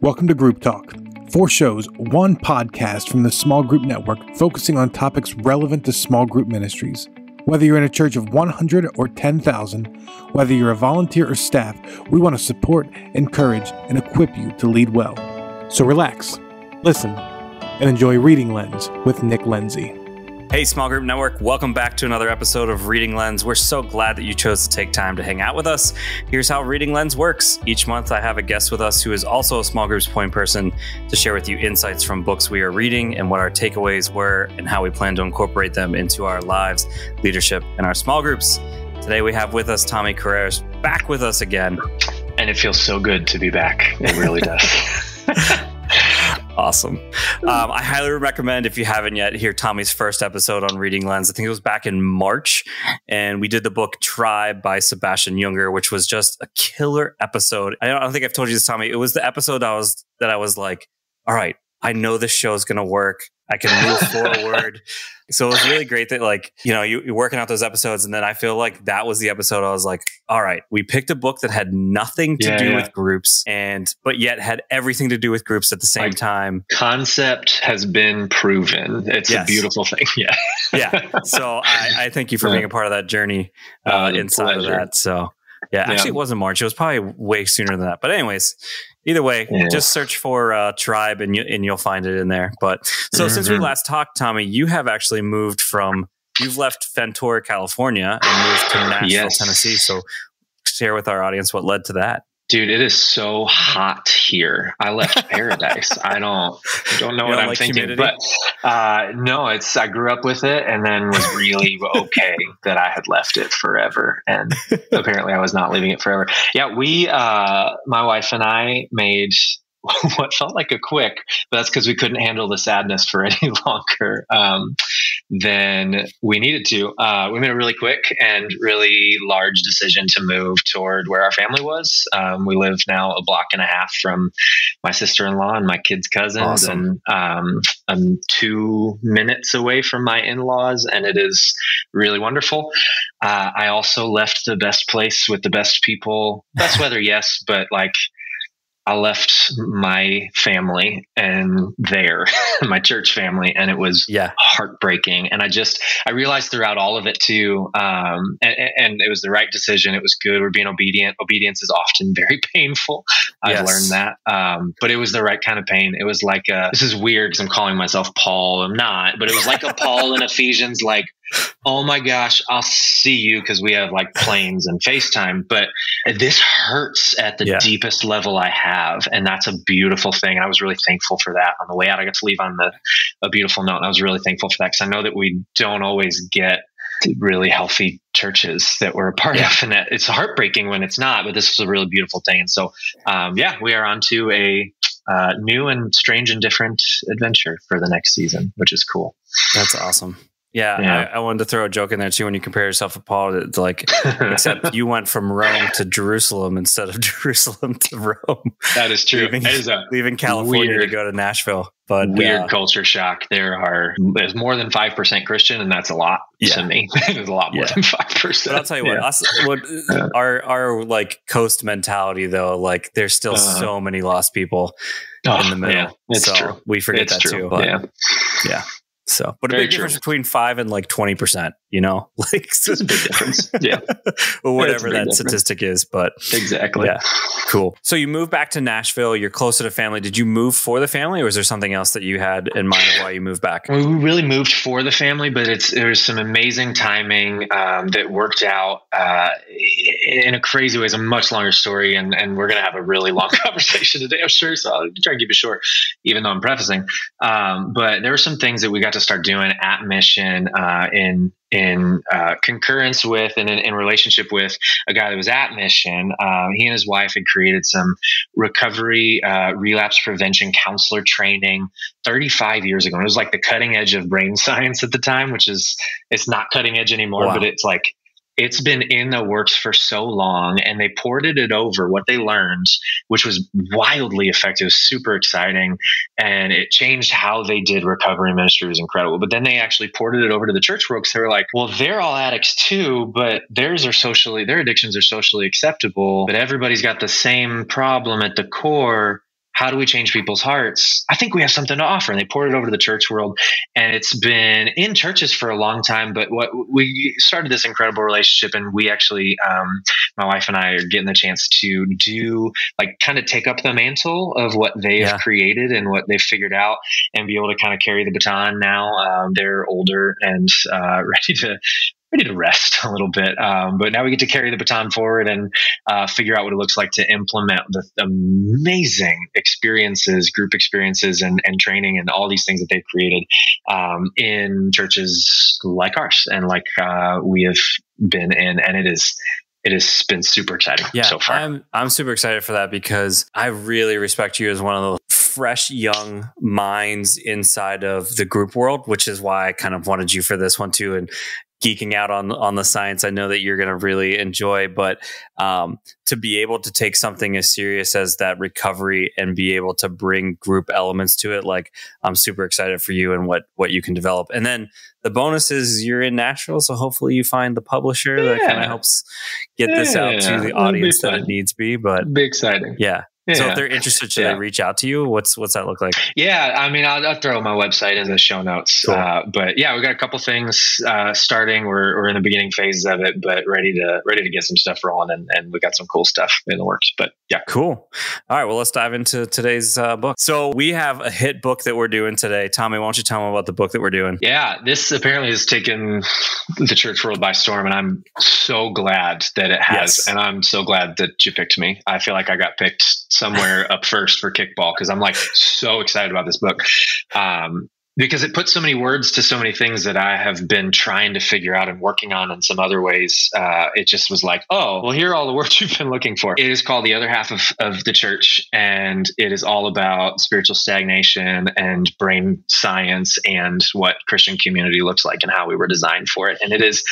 Welcome to Group Talk. 4 shows, 1 podcast from the Small Group Network focusing on topics relevant to small group ministries. Whether you're in a church of 100 or 10,000, whether you're a volunteer or staff, we want to support, encourage, and equip you to lead well. So relax, listen, and enjoy Reading Lenz with Nick Lenzi. Hey, Small Group Network, welcome back to another episode of Reading Lenz. We're so glad that you chose to take time to hang out with us. Here's how Reading Lenz works. Each month, I have a guest with us who is also a small group's point person to share with you insights from books we are reading and what our takeaways were and how we plan to incorporate them into our lives, leadership, and our small groups. Today, we have with us Tommy Carreras back with us again. And it feels so good to be back. It really does. Awesome. I highly recommend, if you haven't yet, hear Tommy's first episode on Reading Lenz. I think it was back in March, and we did the book Tribe by Sebastian Junger, which was just a killer episode. I don't think I've told you this, Tommy. It was the episode that I was like, all right, I know this show is going to work. I can move forward. So it was really great that, you're working out those episodes. And then I feel like that was the episode I was like, all right, we picked a book that had nothing to do with groups but yet had everything to do with groups at the same time. Concept has been proven. It's a beautiful thing. Yeah. Yeah. So I thank you for being a part of that journey inside of that. So actually it wasn't March. It was probably way sooner than that. But anyways, either way, just search for Tribe and you'll find it in there. But so since we last talked, Tommy, you have actually you've left Ventura, California and moved to Nashville, Tennessee. So share with our audience what led to that. Dude, it is so hot here. I left paradise. I don't know what I'm thinking, humidity? But no, I grew up with it and then was really okay that I had left it forever. And apparently I was not leaving it forever. Yeah, my wife and I made what felt like a quick, but that's because we couldn't handle the sadness for any longer than we needed to. We made a really quick and really large decision to move toward where our family was. We live now a block and a half from my sister-in-law and my kids' cousins. Awesome. And I'm 2 minutes away from my in-laws, and it is really wonderful. I also left the best place with the best people. Best weather, yes, but I left my family and my church family, and it was heartbreaking. And I realized throughout all of it too, and it was the right decision. It was good. We're being obedient. Obedience is often very painful. I've learned that. But it was the right kind of pain. It was like this is weird because I'm calling myself Paul. I'm not, but it was like a Paul in Ephesians, oh my gosh, I'll see you, because we have planes and FaceTime, but this hurts at the deepest level I have. And that's a beautiful thing. I was really thankful for that. On the way out, I got to leave on a beautiful note. And I was really thankful for that, because I know that we don't always get really healthy churches that we're a part of. And it's heartbreaking when it's not, but this was a really beautiful thing. And so, we are on to a new and strange and different adventure for the next season, which is cool. That's awesome. Yeah. I wanted to throw a joke in there too. When you compare yourself to Paul, it's except you went from Rome to Jerusalem instead of Jerusalem to Rome. That is true. Leaving California to go to Nashville. But weird culture shock. There's more than 5% Christian, and that's a lot to me. There's a lot more than 5%. But I'll tell you our coast mentality though, there's still so many lost people in the middle. Yeah, it's true. We forget that too. But So, but a big difference between 5 and 20%, it's a big difference. Yeah. Or whatever that statistic is, but exactly. Yeah. Cool. So you moved back to Nashville, you're closer to family. Did you move for the family, or was there something else that you had in mind of why you moved back? We really moved for the family, but there's some amazing timing that worked out in a crazy way. It's a much longer story, and we're going to have a really long conversation today, I'm sure. So I'll try and keep it short, even though I'm prefacing. But there were some things that we got to start doing at Mission in concurrence with and in relationship with a guy that was at Mission. He and his wife had created some recovery relapse prevention counselor training 35 years ago. And it was the cutting edge of brain science at the time, it's not cutting edge anymore, but it's it's been in the works for so long, and they ported it over what they learned, which was wildly effective, super exciting. And it changed how they did recovery ministry. It was incredible. But then they actually ported it over to the church world, because they were like, well, they're all addicts too, but their addictions are socially acceptable, but everybody's got the same problem at the core. how do we change people's hearts? I think we have something to offer. And they poured it over to the church world. And it's been in churches for a long time. But what we started this incredible relationship, and we actually, my wife and I are getting the chance to do, like, kind of take up the mantle of what they have created and what they've figured out, and be able to kind of carry the baton now. They're older and ready to rest a little bit. But now we get to carry the baton forward and figure out what it looks like to implement the amazing experiences, group experiences and training and all these things that they've created in churches like ours and like we have been in. And it has been super exciting so far. I'm super excited for that because I really respect you as one of the fresh young minds inside of the group world, which is why I kind of wanted you for this one too. And geeking out on the science, I know that you're going to really enjoy, but to be able to take something as serious as that recovery and be able to bring group elements to it, like, I'm super excited for you and what you can develop. And then the bonus is you're in Nashville, so hopefully you find the publisher that kind of helps get this out to the audience that it needs to be. But be exciting. Yeah. So if they're interested, should they reach out to you? What's that look like? Yeah, I mean, I'll throw my website in the show notes. Cool. But yeah, we got a couple things starting. We're in the beginning phases of it, but ready to get some stuff rolling, and we got some cool stuff in the works. But yeah, cool. All right, well, let's dive into today's book. So we have a hit book that we're doing today. Tommy, why don't you tell them about the book that we're doing? Yeah, this apparently has taken the church world by storm, and I'm so glad that it has. And I'm so glad that you picked me. I feel like I got picked somewhere up first for Kickball because I'm like so excited about this book because it puts so many words to so many things that I have been trying to figure out and working on in some other ways. It just was like, oh, well, here are all the words you've been looking for. It is called The Other Half of the Church, and it is all about spiritual stagnation and brain science and what Christian community looks like and how we were designed for it. And it is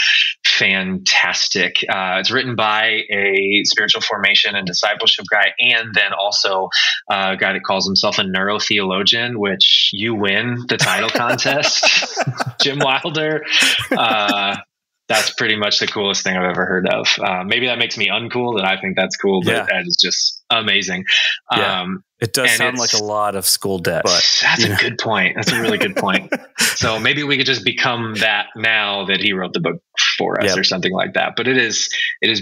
fantastic. It's written by a spiritual formation and discipleship guy, and then also a guy that calls himself a neurotheologian, which you win the title contest. Jim Wilder. That's pretty much the coolest thing I've ever heard of. Maybe that makes me uncool, that I think that's cool, but that is just amazing. It does sound like a lot of school debt. But that's a good point. That's a really good point. So maybe we could just become that now that he wrote the book for us or something like that. But it is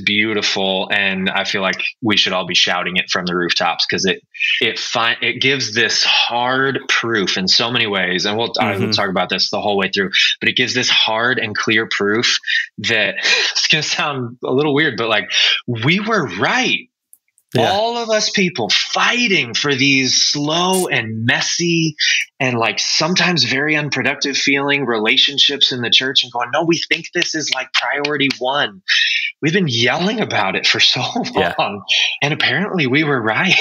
beautiful. And I feel like we should all be shouting it from the rooftops because it gives this hard proof in so many ways. And we'll talk about this the whole way through, but it gives this hard and clear proof that it's going to sound a little weird, but like we were right. Yeah. All of us people fighting for these slow and messy and like sometimes very unproductive feeling relationships in the church and going, no, we think this is like priority one. We've been yelling about it for so long. And apparently we were right.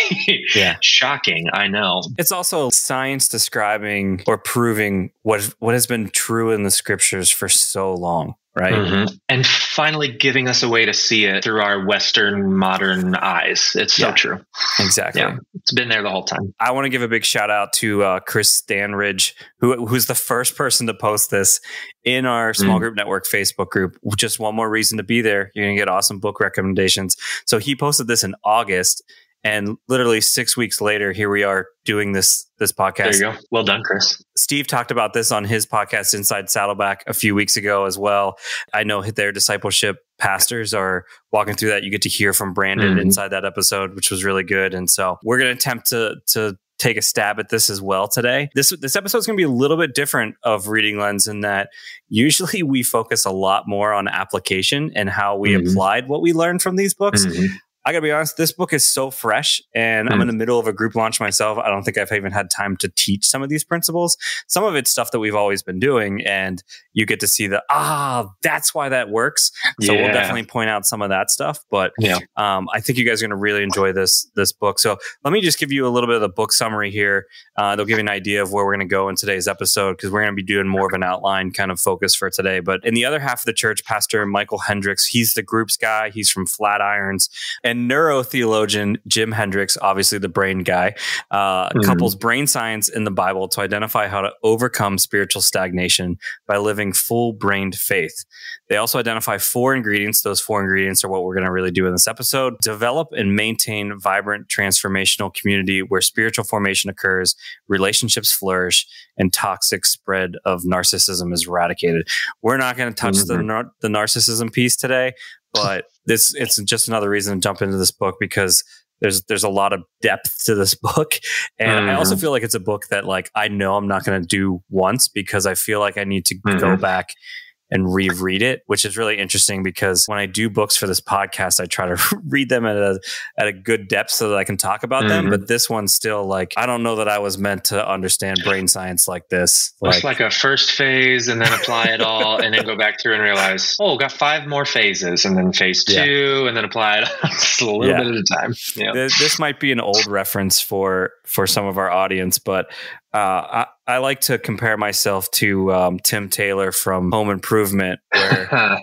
Shocking. I know. It's also science describing or proving what has been true in the scriptures for so long. Right. Mm-hmm. And finally giving us a way to see it through our Western modern eyes. It's so true. Exactly. Yeah. It's been there the whole time. I want to give a big shout out to Chris Stanridge, who's the first person to post this in our Small Group Network Facebook group. Just one more reason to be there. You're going to get awesome book recommendations. So he posted this in August. And literally 6 weeks later, here we are doing this podcast. There you go. Well done, Chris. Steve talked about this on his podcast, Inside Saddleback, a few weeks ago as well. I know their discipleship pastors are walking through that. You get to hear from Brandon inside that episode, which was really good. And so we're going to attempt to take a stab at this as well today. This episode is going to be a little bit different of Reading Lenz in that usually we focus a lot more on application and how we applied what we learned from these books. I gotta be honest, this book is so fresh and I'm in the middle of a group launch myself. I don't think I've even had time to teach some of these principles. Some of it's stuff that we've always been doing and you get to see that's why that works. So we'll definitely point out some of that stuff. But I think you guys are going to really enjoy this book. So let me just give you a little bit of the book summary here. They'll give you an idea of where we're going to go in today's episode because we're going to be doing more of an outline kind of focus for today. But in The Other Half of the Church, Pastor Michael Hendricks, he's the groups guy. He's from Flatirons. And neurotheologian Jim Hendricks, obviously the brain guy, couples brain science in the Bible to identify how to overcome spiritual stagnation by living full-brained faith. They also identify 4 ingredients. Those 4 ingredients are what we're going to really do in this episode. Develop and maintain vibrant transformational community where spiritual formation occurs, relationships flourish, and toxic spread of narcissism is eradicated. We're not going to touch the narcissism piece today, but it's just another reason to jump into this book because there's a lot of depth to this book. And I also feel like it's a book that like I know I'm not going to do once because I feel like I need to go back and reread it, which is really interesting because when I do books for this podcast, I try to read them at a good depth so that I can talk about them. But this one's still like, I don't know that I was meant to understand brain science like this. It's like a first phase and then apply it all and then go back through and realize, got 5 more phases and then phase 2 and then apply it just a little bit at a time. Yeah. This might be an old reference for some of our audience, but I like to compare myself to Tim Taylor from Home Improvement, where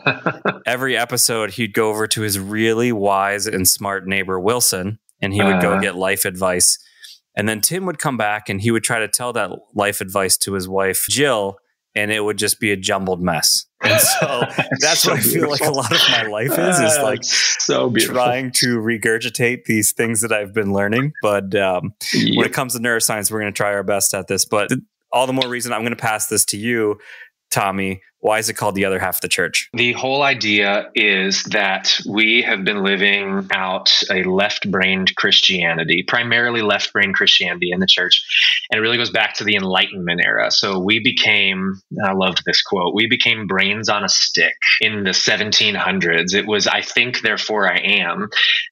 every episode he'd go over to his really wise and smart neighbor Wilson, and he would go get life advice. And then Tim would come back and he would try to tell that life advice to his wife, Jill, and it would just be a jumbled mess. And so that's so what I feel like a lot of my life is like so trying to regurgitate these things that I've been learning. But when it comes to neuroscience, we're going to try our best at this. But all the more reason I'm going to pass this to you, Tommy. Why is it called The Other Half of the Church? The whole idea is that we have been living out a left-brained Christianity, primarily left-brained Christianity in the church. And it really goes back to the Enlightenment era. So we became, I loved this quote, we became brains on a stick in the 1700s. It was, I think, therefore I am.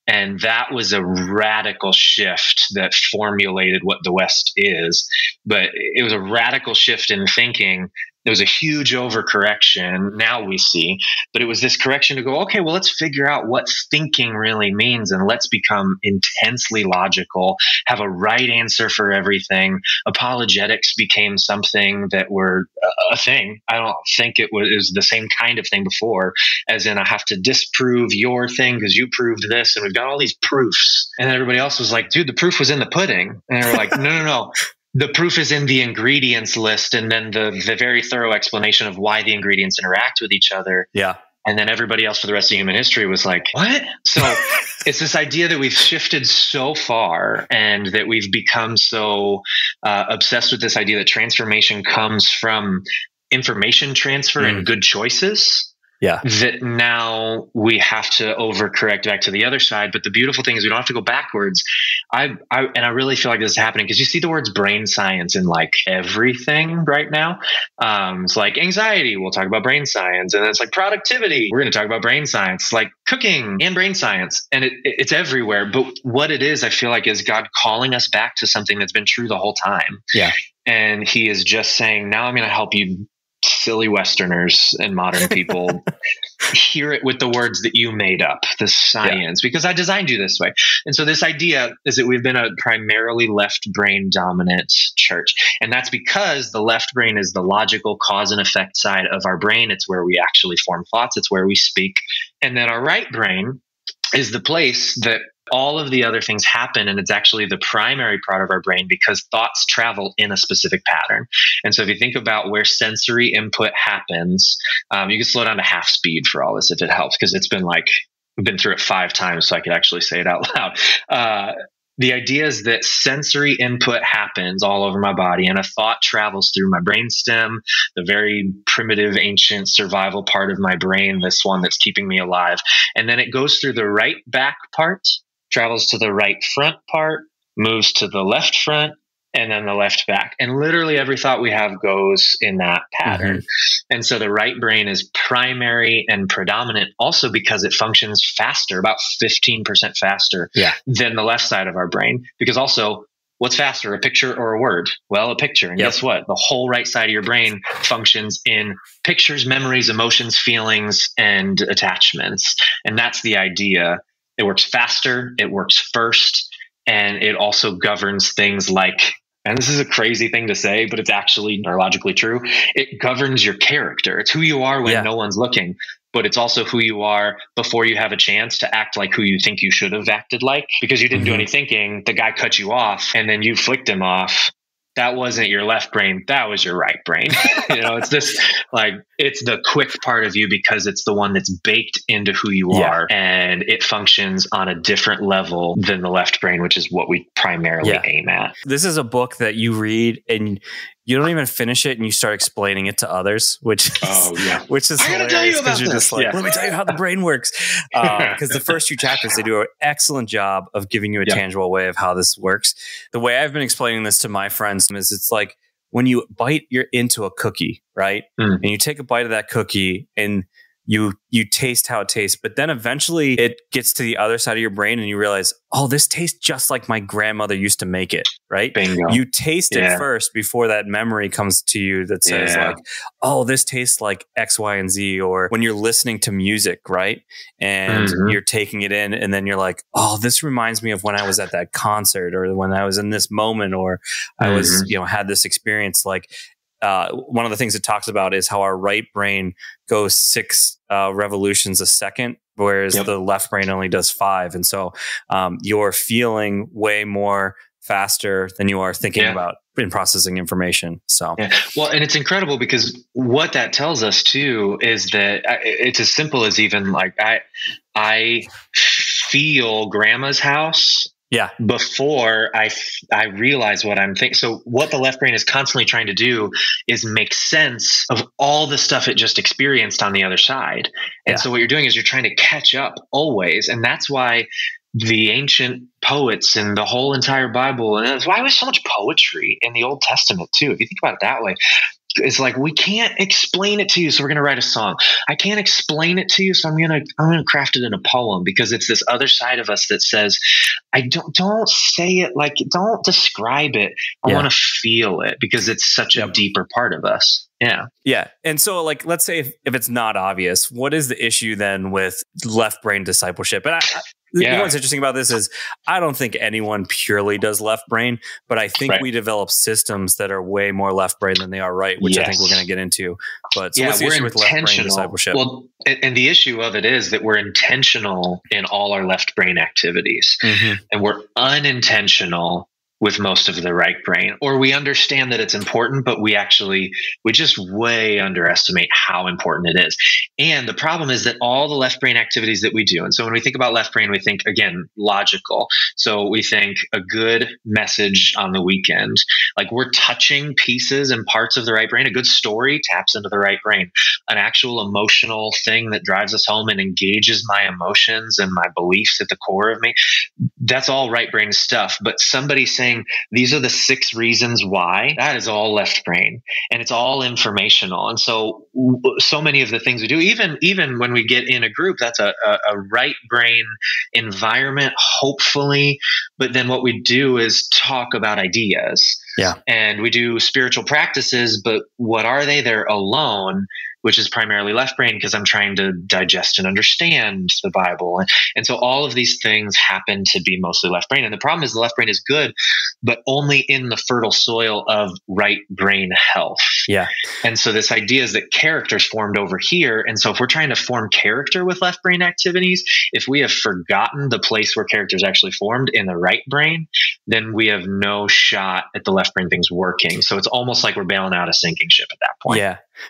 And that was a radical shift that formulated what the West is. But it was a radical shift in thinking. There was a huge overcorrection, now we see, but it was this correction to go, okay, well, let's figure out what thinking really means and let's become intensely logical, have a right answer for everything. Apologetics became something that were a thing. I don't think it was the same kind of thing before, as in I have to disprove your thing because you proved this and we've got all these proofs. And everybody else was like, dude, the proof was in the pudding. And they were like, no. The proof is in the ingredients list and then the very thorough explanation of why the ingredients interact with each other. Yeah. And then everybody else for the rest of human history was like, what? So it's this idea that we've shifted so far and that we've become so obsessed with this idea that transformation comes from information transfer and good choices. Yeah. That now we have to overcorrect back to the other side. But the beautiful thing is we don't have to go backwards. I really feel like this is happening because you see the words brain science in like everything right now. It's like anxiety. We'll talk about brain science. And then it's like productivity. We're going to talk about brain science, like cooking and brain science. And it's everywhere. But what it is, I feel like, is God calling us back to something that's been true the whole time. Yeah. And he is just saying, now I'm going to help you silly Westerners and modern people hear it with the words that you made up, the science, because I designed you this way. And so this idea is that we've been a primarily left brain dominant church. And that's because the left brain is the logical cause and effect side of our brain. It's where we actually form thoughts. It's where we speak. And then our right brain is the place that all of the other things happen, and it's actually the primary part of our brain because thoughts travel in a specific pattern. And so if you think about where sensory input happens, you can slow down to half speed for all this if it helps, because it's been like, I've been through it 5 times so I could actually say it out loud. The idea is that sensory input happens all over my body and a thought travels through my brainstem, the very primitive, ancient survival part of my brain, this one that's keeping me alive. And then it goes through the right back part, travels to the right front part, moves to the left front, and then the left back. And literally every thought we have goes in that pattern. And so the right brain is primary and predominant also because it functions faster, about 15% faster than the left side of our brain. Because also, what's faster, a picture or a word? Well, a picture. And guess what? The whole right side of your brain functions in pictures, memories, emotions, feelings, and attachments. And that's the idea. It works faster, it works first, and it also governs things like, and this is a crazy thing to say, but it's actually neurologically true, it governs your character. It's who you are when no one's looking. but it's also who you are before you have a chance to act like who you think you should have acted like, because you didn't do any thinking. The guy cut you off and then you flicked him off. That wasn't your left brain. That was your right brain. It's this, like, it's the quick part of you because it's the one that's baked into who you are, and it functions on a different level than the left brain, which is what we primarily aim at. This is a book that you read and you don't even finish it and you start explaining it to others, which is hilarious because you're just like, let me tell you how the brain works. Because the first two chapters, they do an excellent job of giving you a tangible way of how this works. The way I've been explaining this to my friends is it's like when you bite into a cookie, right? And you take a bite of that cookie and you taste how it tastes, but then eventually it gets to the other side of your brain and you realize, oh, this tastes just like my grandmother used to make it, right? Bingo. You taste it first before that memory comes to you that says like, oh, this tastes like X, Y, and Z. Or when you're listening to music, right? And you're taking it in and then you're like, oh, this reminds me of when I was at that concert or when I was in this moment or I was, had this experience. Like, one of the things it talks about is how our right brain goes 6 revolutions a second, whereas the left brain only does 5. And so you're feeling way more faster than you are thinking about in processing information. So, well, and it's incredible because what that tells us too is that it's as simple as even like I feel grandma's house. Before I realize what I'm thinking. So what the left brain is constantly trying to do is make sense of all the stuff it just experienced on the other side. And so what you're doing is you're trying to catch up always. And that's why the ancient poets and the whole entire Bible, and that's why there's so much poetry in the Old Testament too. If you think about it that way, it's like, we can't explain it to you, so we're going to write a song. I can't explain it to you, so I'm going to craft it in a poem, because it's this other side of us that says, I don't say it, like, don't describe it. I want to feel it, because it's such a deeper part of us. Yeah. And so, like, let's say if it's not obvious, what is the issue then with left brain discipleship? And you know what's interesting about this is I don't think anyone purely does left brain, but I think we develop systems that are way more left brain than they are right, which I think we're going to get into. But so what's the issue with left brain discipleship? Well, and the issue of it is that we're intentional in all our left brain activities, and we're unintentional with most of the right brain, or we understand that it's important, but we just way underestimate how important it is. And the problem is that all the left brain activities that we do, and so when we think about left brain, we think, again, logical. So we think a good message on the weekend, like we're touching pieces and parts of the right brain. A good story taps into the right brain. An actual emotional thing that drives us home and engages my emotions and my beliefs at the core of me, that's all right brain stuff. But somebody saying, these are the 6 reasons why, that is all left brain, and it's all informational. And so many of the things we do, even when we get in a group, that's a right brain environment, hopefully. But then what we do is talk about ideas. And we do spiritual practices, but what are they? They're alone, which is primarily left brain, because I'm trying to digest and understand the Bible. And so all of these things happen to be mostly left brain. And the problem is the left brain is good, but only in the fertile soil of right brain health. And so this idea is that character's formed over here. And so if we're trying to form character with left brain activities, if we have forgotten the place where character is actually formed in the right brain, then we have no shot at the left brain things working. So it's almost like we're bailing out a sinking ship at that point.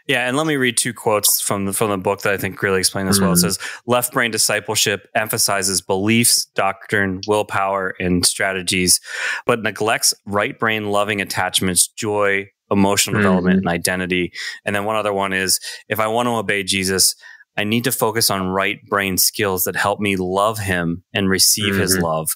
Yeah, and let me read 2 quotes from the book that I think really explain this well. It says, left brain discipleship emphasizes beliefs, doctrine, willpower, and strategies, but neglects right brain loving attachments, joy, emotional development, and identity. And then one other one is, if I want to obey Jesus, I need to focus on right brain skills that help me love him and receive his love.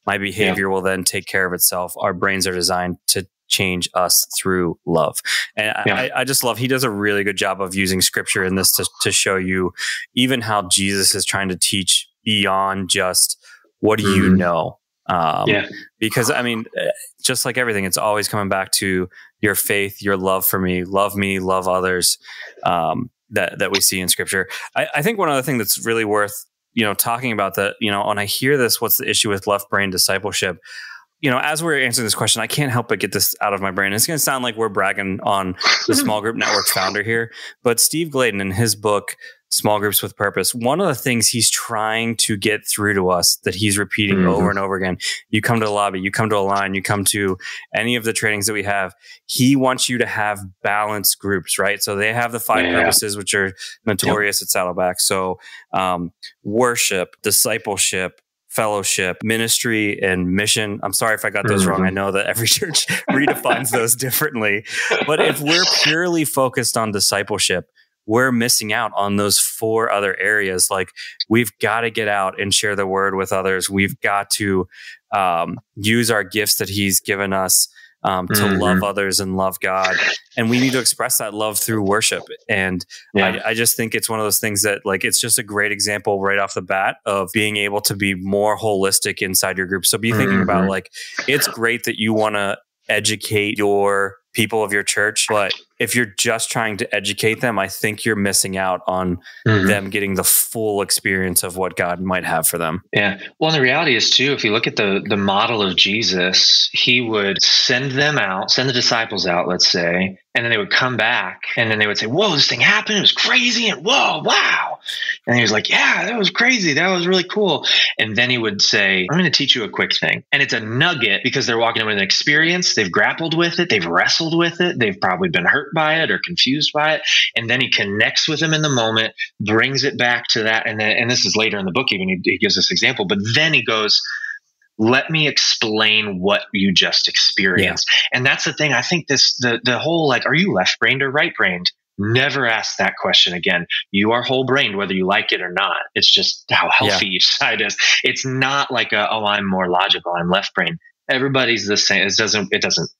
My behavior will then take care of itself. Our brains are designed to change us through love. And I just love, he does a really good job of using scripture in this to show you even how Jesus is trying to teach beyond just what do you know? Because I mean, just like everything, it's always coming back to your faith, your love for me, love others, that we see in scripture. I think one other thing that's really worth, talking about that, when I hear this, what's the issue with left brain discipleship? As we're answering this question, I can't help but get this out of my brain. It's going to sound like we're bragging on the Small Group Network founder here, but Steve Gladen in his book, small groups with purpose, one of the things he's trying to get through to us that he's repeating over and over again, you come to the lobby, you come to a line, you come to any of the trainings that we have, he wants you to have balanced groups, right? So they have the 5 purposes, which are notorious at Saddleback. So worship, discipleship, fellowship, ministry, and mission. I'm sorry if I got those wrong. I know that every church redefines those differently. But if we're purely focused on discipleship, we're missing out on those 4 other areas. Like, we've got to get out and share the word with others. We've got to use our gifts that he's given us to love others and love God. And we need to express that love through worship. And I just think it's one of those things that, like, it's just a great example right off the bat of being able to be more holistic inside your group. So be thinking about, like, it's great that you want to educate your people of your church, but if you're just trying to educate them, I think you're missing out on them getting the full experience of what God might have for them. Yeah. Well, and the reality is too, if you look at the model of Jesus, he would send them out, send the disciples out, let's say, and then they would come back and then they would say, whoa, this thing happened. It was crazy. And whoa, wow. And he was like, yeah, that was crazy. That was really cool. And then he would say, I'm going to teach you a quick thing. And it's a nugget because they're walking in with an experience. They've grappled with it. They've wrestled with it. They've probably been hurt by it or confused by it. And then he connects with them in the moment, brings it back to that. And then, and this is later in the book, even he gives this example, but then he goes, let me explain what you just experienced. Yeah. And that's the thing. I think the whole, like, are you left brained or right brained? Never ask that question again. You are whole brained, whether you like it or not. It's just how healthy each side is. It's not like I'm more logical, I'm left brain. Everybody's the same. It doesn't,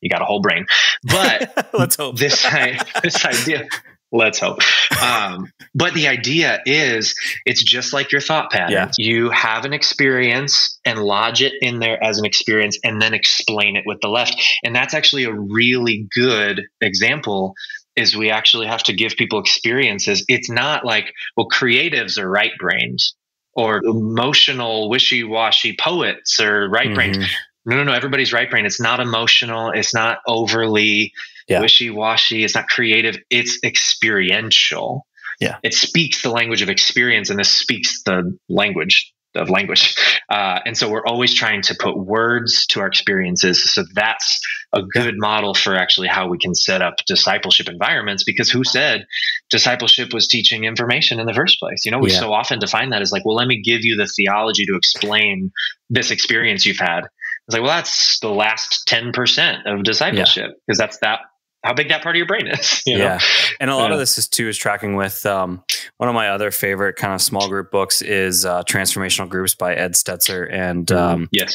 you got a whole brain, but let's hope this idea, let's hope. But the idea is, it's just like your thought patterns. Yeah. You have an experience and lodge it in there as an experience and then explain it with the left. And that's actually a really good example, is we actually have to give people experiences. It's not like, well, creatives are right brained or emotional, wishy-washy poets are right brained. No. Everybody's right brain. It's not emotional. It's not overly wishy-washy. It's not creative. It's experiential. Yeah. It speaks the language of experience, and this speaks the language of language. And so we're always trying to put words to our experiences. So that's a good model for actually how we can set up discipleship environments, because who said discipleship was teaching information in the first place? You know, we so often define that as like, well, let me give you the theology to explain this experience you've had. It's like, well, that's the last 10% of discipleship, because that's how big that part of your brain is. You know? And a lot of this is tracking with one of my other favorite kind of small group books is Transformational Groups by Ed Stetzer and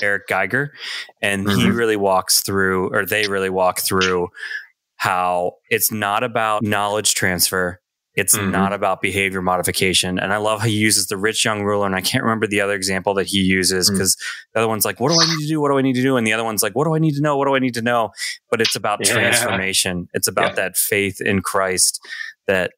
Eric Geiger. And he really walks through, or they really walk through, how it's not about knowledge transfer. It's not about behavior modification. And I love how he uses the rich young ruler. And I can't remember the other example that he uses, because the other one's like, what do I need to do? What do I need to do? And the other one's like, what do I need to know? What do I need to know? But it's about transformation. It's about that faith in Christ, that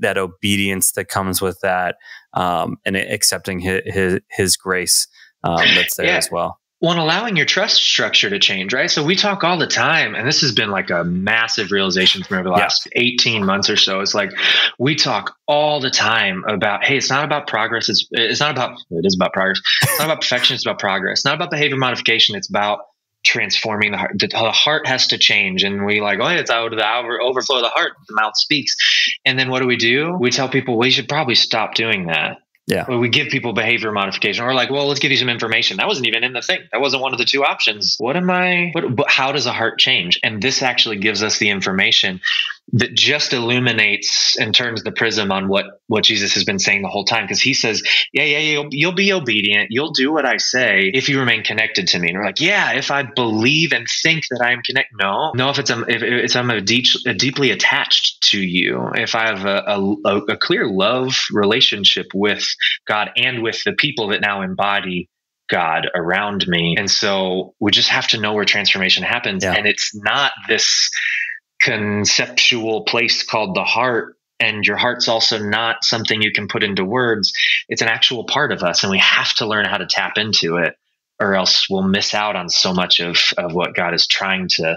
obedience that comes with that, and accepting his grace that's there as well. Well, and allowing your trust structure to change, right? So we talk all the time, and this has been like a massive realization from over the last 18 months or so. It's like, we talk all the time about, hey, it's not about progress. It is about progress. It's not about perfection. It's about progress. It's not about behavior modification. It's about transforming the heart. The heart has to change. And we like, oh, it's out of the overflow of the heart, the mouth speaks. And then what do? We tell people, we should probably stop doing that. Yeah. We give people behavior modification, or like, well, let's give you some information. That wasn't even in the thing. That wasn't one of the 2 options. But how does a heart change? And this actually gives us the information that just illuminates and turns the prism on what Jesus has been saying the whole time. Because he says, you'll be obedient. You'll do what I say if you remain connected to me. And we're like, if I believe and think that I am connected. No, if I'm deeply attached to you, if I have a clear love relationship with God and with the people that now embody God around me. And so we just have to know where transformation happens. And it's not this conceptual place called the heart. And your heart's also not something you can put into words. It's an actual part of us. And we have to learn how to tap into it, or else we'll miss out on so much of what God is trying to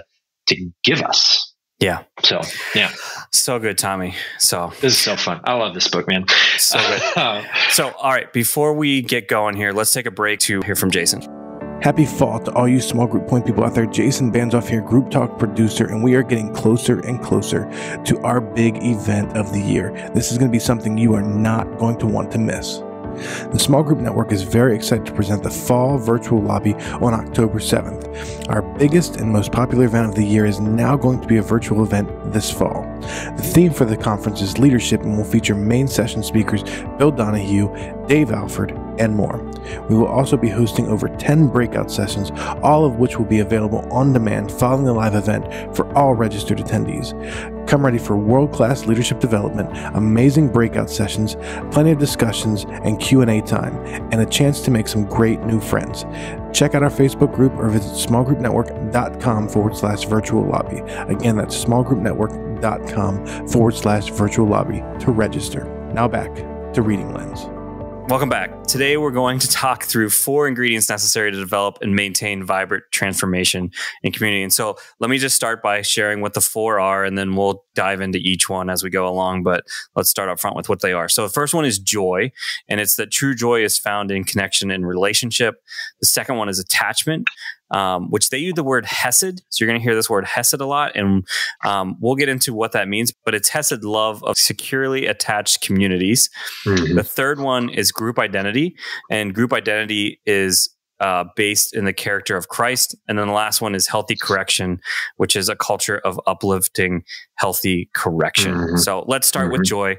give us. Yeah. So, yeah. So good, Tommy. So this is so fun. I love this book, man. So good. So, all right, before we get going here, let's take a break to hear from Jason. Happy fall to all you small group point people out there. Jason Banzoff here, Group Talk producer, and we are getting closer and closer to our big event of the year. This is going to be something you are not going to want to miss. The Small Group Network is very excited to present the Fall Virtual Lobby on October 7th. Our biggest and most popular event of the year is now going to be a virtual event this fall. The theme for the conference is leadership and will feature main session speakers Bill Donahue, Dave Alford, and more. We will also be hosting over 10 breakout sessions, all of which will be available on demand following the live event for all registered attendees. Come ready for world-class leadership development, amazing breakout sessions, plenty of discussions and Q&A time, and a chance to make some great new friends. Check out our Facebook group or visit smallgroupnetwork.com/virtual lobby. Again, that's smallgroupnetwork.com/virtual lobby to register. Now back to Reading Lens. Welcome back. Today, we're going to talk through 4 ingredients necessary to develop and maintain vibrant transformation in community. And so let me just start by sharing what the 4 are, and then we'll dive into each one as we go along. But let's start up front with what they are. So the first one is joy, and it's that true joy is found in connection and relationship. The second one is attachment, which they use the word hesed. So you're going to hear this word hesed a lot, and we'll get into what that means, but it's hesed love of securely attached communities. Mm-hmm. The third one is group identity, and group identity is based in the character of Christ. And then the last one is healthy correction, which is a culture of uplifting, healthy correction. Mm-hmm. So let's start with joy.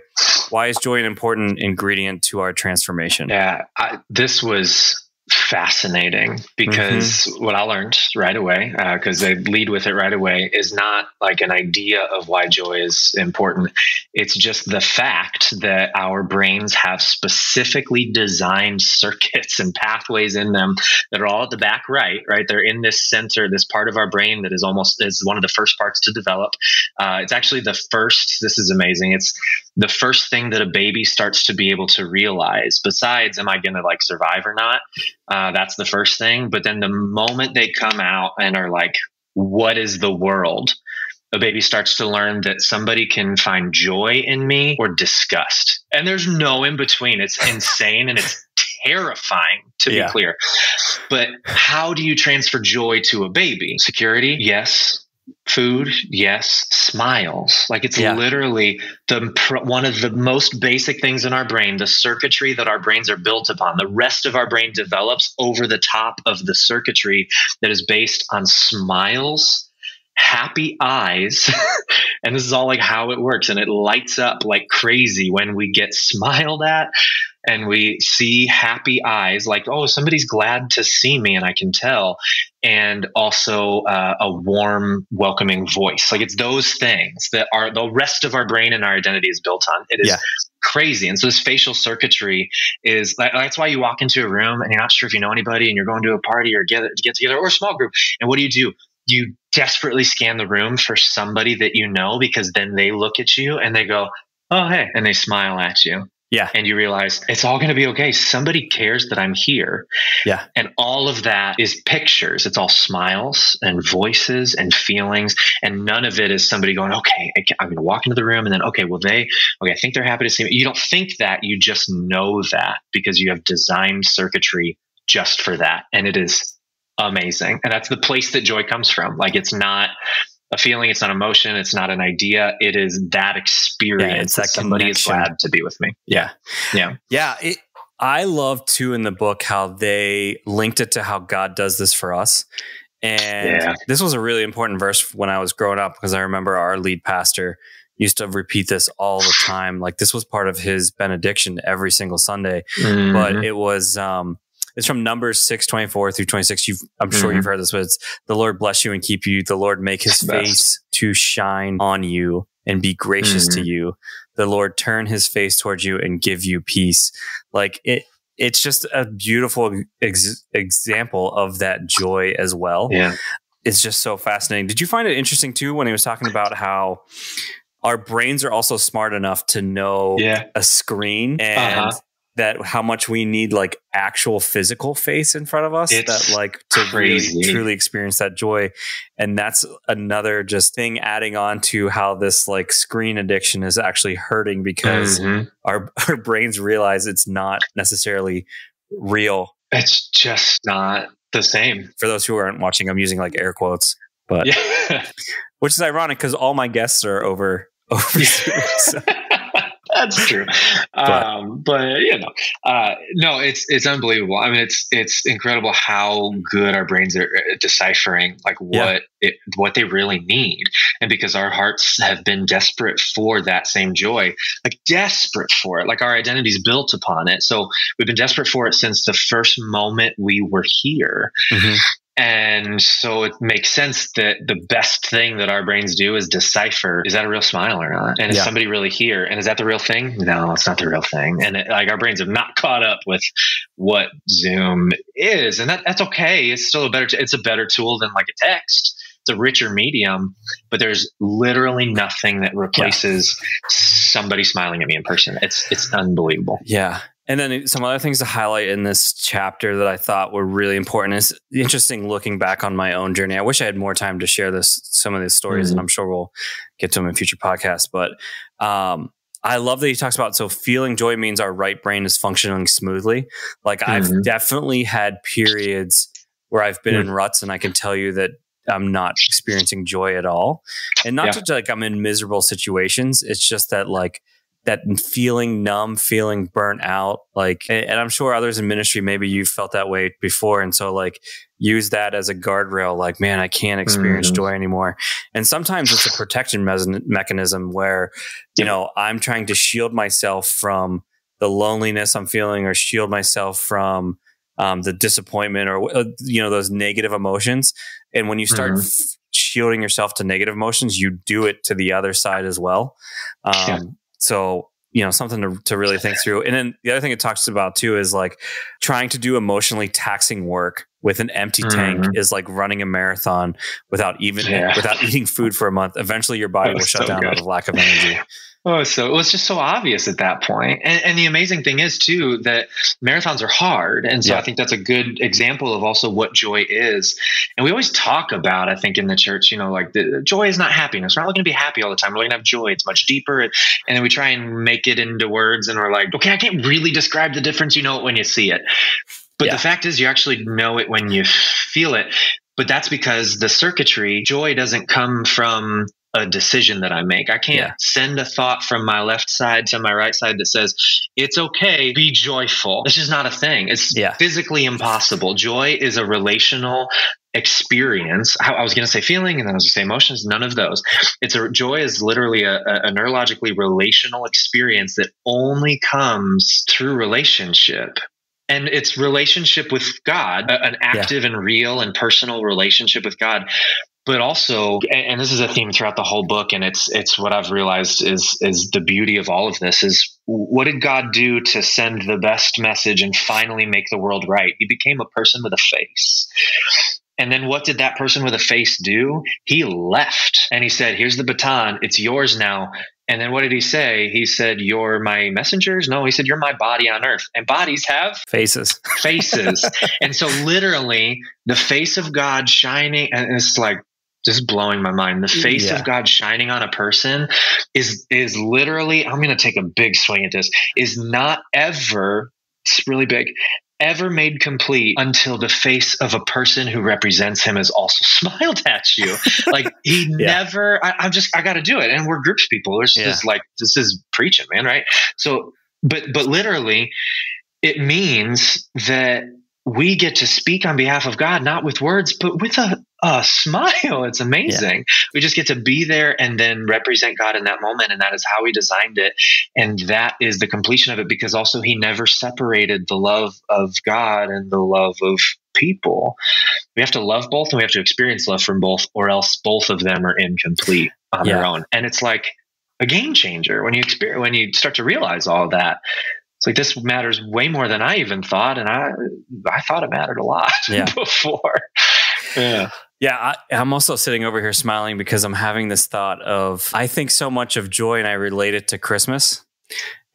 Why is joy an important ingredient to our transformation? Yeah, this was fascinating because what I learned right away, because they lead with it right away, is not like an idea of why joy is important. It's just the fact that our brains have specifically designed circuits and pathways in them that are all at the back right? They're in this center, this part of our brain that is one of the first parts to develop. It's actually this is amazing. It's the first thing that a baby starts to be able to realize, besides, am I going to survive or not? That's the first thing. But then the moment they come out and are like, what is the world? A baby starts to learn that somebody can find joy in me or disgust. And there's no in between. It's insane and it's terrifying, to be clear. But how do you transfer joy to a baby? Security? Yes. Food, yes. Smiles. It's literally one of the most basic things in our brain, the circuitry that our brains are built upon. The rest of our brain develops over the top of the circuitry that is based on smiles, happy eyes. And this is all how it works. And it lights up like crazy when we get smiled at and we see happy eyes, oh, somebody's glad to see me and I can tell. And also a warm, welcoming voice. It's those things that are the rest of our brain and our identity is built on. It is crazy. And so this facial circuitry is, that's why you walk into a room and you're not sure if you know anybody and you're going to a party or get together or a small group. And what do? You desperately scan the room for somebody that you know, because then they look at you and they go, oh, hey, and they smile at you. Yeah. And you realize it's all going to be okay. Somebody cares that I'm here. Yeah. And all of that is pictures. It's all smiles and voices and feelings. And none of it is somebody going, okay, I'm going to walk into the room and then, I think they're happy to see me. You don't think that, you just know that because you have designed circuitry just for that. And it is amazing. And that's the place that joy comes from. It's not a feeling, it's not emotion, it's not an idea. It is that experience that somebody connection. Is glad to be with me. Yeah. Yeah. Yeah. I love too in the book how they linked it to how God does this for us. And this was a really important verse when I was growing up, because I remember our lead pastor used to repeat this all the time. This was part of his benediction every single Sunday, but it was, it's from Numbers 6:24-26. I'm sure you've heard this, but it's the Lord bless you and keep you. The Lord make his face to shine on you and be gracious to you. The Lord turn his face towards you and give you peace. It's just a beautiful example of that joy as well. Yeah. It's just so fascinating. Did you find it interesting too, when he was talking about how our brains are also smart enough to know a screen and that how much we need like actual physical face in front of us it's that like to crazy. really truly experience that joy. And that's another just thing adding on to how this like screen addiction is actually hurting, because our brains realize it's not necessarily real. It's just not the same. For those who aren't watching, I'm using like air quotes, but which is ironic because all my guests are over so. That's true. But you know, no, it's unbelievable. I mean, it's incredible how good our brains are at deciphering like what they really need. And because our hearts have been desperate for that same joy, like desperate for it, like our identity is built upon it. So we've been desperate for it since the first moment we were here. And so it makes sense that the best thing that our brains do is decipher, is that a real smile or not? And is somebody really here? And is that the real thing? No, it's not the real thing. And like our brains have not caught up with what Zoom is. And that's okay. It's still it's a better tool than like a text. It's a richer medium, but there's literally nothing that replaces somebody smiling at me in person. It's unbelievable. Yeah. And then some other things to highlight in this chapter that I thought were really important is interesting looking back on my own journey. I wish I had more time to share some of these stories, and I'm sure we'll get to them in future podcasts. But I love that he talks about, so feeling joy means our right brain is functioning smoothly. Like I've definitely had periods where I've been in ruts, and I can tell you that I'm not experiencing joy at all. And not just like I'm in miserable situations. It's just that like, that feeling numb, feeling burnt out, like, and I'm sure others in ministry, maybe you've felt that way before. And so like use that as a guardrail, like, man, I can't experience joy anymore. And sometimes it's a protection mechanism where, you know, I'm trying to shield myself from the loneliness I'm feeling, or shield myself from the disappointment, or, you know, those negative emotions. And when you start shielding yourself to negative emotions, you do it to the other side as well. So, you know, something to really think through. And then the other thing it talks about too is like trying to do emotionally taxing work with an empty tank is like running a marathon without eating food for a month. Eventually your body will shut down out of lack of energy. Oh, so it was just so obvious at that point. And the amazing thing is too, that marathons are hard. And so I think that's a good example of also what joy is. And we always talk about, I think in the church, you know, like the joy is not happiness. We're not looking to be happy all the time. We're looking to have joy. It's much deeper. And then we try and make it into words, and we're like, okay, I can't really describe the difference. You know it when you see it. But the fact is you actually know it when you feel it. But that's because the circuitry, joy doesn't come from a decision that I make. I can't send a thought from my left side to my right side that says, it's okay, be joyful. This is not a thing. It's physically impossible. Joy is a relational experience. I was going to say feeling, and then I was going to say emotions. None of those. Joy is literally a neurologically relational experience that only comes through relationship. And it's relationship with God, an active and real and personal relationship with God. But also, and this is a theme throughout the whole book, and it's what I've realized is the beauty of all of this is, what did God do to send the best message and finally make the world right? He became a person with a face. And then what did that person with a face do? He left, and he said, here's the baton. It's yours now. And then what did he say? He said, you're my messengers? No, he said, you're my body on earth. And bodies have faces. And so literally the face of God shining, and it's like, just blowing my mind. The face of God shining on a person is literally, I'm going to take a big swing at this, is not ever, it's really big, ever made complete until the face of a person who represents him has also smiled at you. Like he never, I got to do it. And we're groups people. It's just like, this is preaching, man. Right. So, but literally it means that we get to speak on behalf of God, not with words, but with a smile. It's amazing. We just get to be there and then represent God in that moment. And that is how he designed it. And that is the completion of it, because also he never separated the love of God and the love of people. We have to love both, and we have to experience love from both, or else both of them are incomplete on their own. And it's like a game changer when you start to realize all of that. It's like, this matters way more than I even thought. And I thought it mattered a lot before. Yeah. I'm also sitting over here smiling because I'm having this thought of, I think so much of joy and I relate it to Christmas.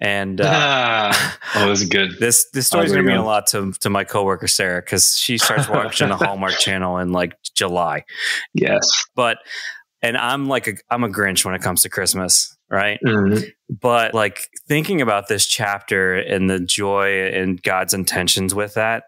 And it was good. This story is going to mean a lot to my coworker Sarah, because she starts watching the Hallmark Channel in like July. Yes, and I'm a Grinch when it comes to Christmas, right? Mm-hmm. But like thinking about this chapter and the joy and God's intentions with that,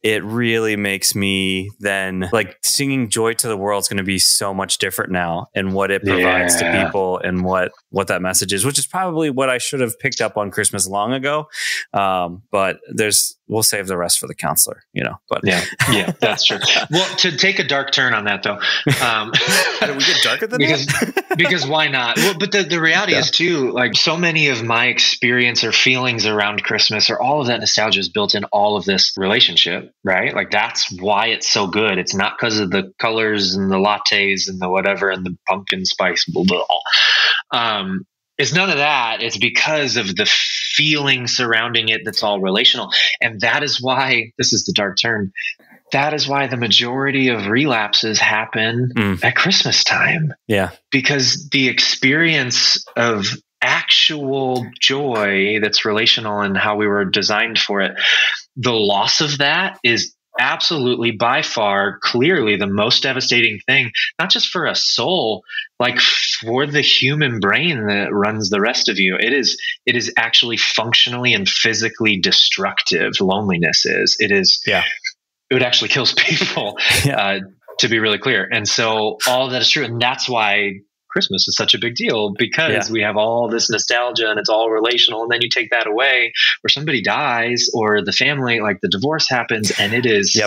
it really makes me then like singing joy to the world is going to be so much different now, and what it provides to people, and what that message is, which is probably what I should have picked up on Christmas long ago. But we'll save the rest for the counselor, but yeah, that's true. Well, to take a dark turn on that though, did we get darker than that? Because why not? Well, but the reality is too, like so many of my experience or feelings around Christmas, or all of that nostalgia is built in all of this relationship. Right? Like that's why it's so good. It's not because of the colors and the lattes and the whatever and the pumpkin spice. Blah, blah. It's none of that. It's because of the feeling surrounding it that's all relational. And that is why, this is the dark turn, that is why the majority of relapses happen at Christmas time. Yeah. Because the experience of actual joy that's relational and how we were designed for it, the loss of that is absolutely by far clearly the most devastating thing, not just for a soul, like for the human brain that runs the rest of you. It is actually functionally and physically destructive. Loneliness is. It actually kills people, to be really clear. And so all of that is true. And that's why Christmas is such a big deal, because we have all this nostalgia and it's all relational. And then you take that away, or somebody dies, or the family, like the divorce happens, and it is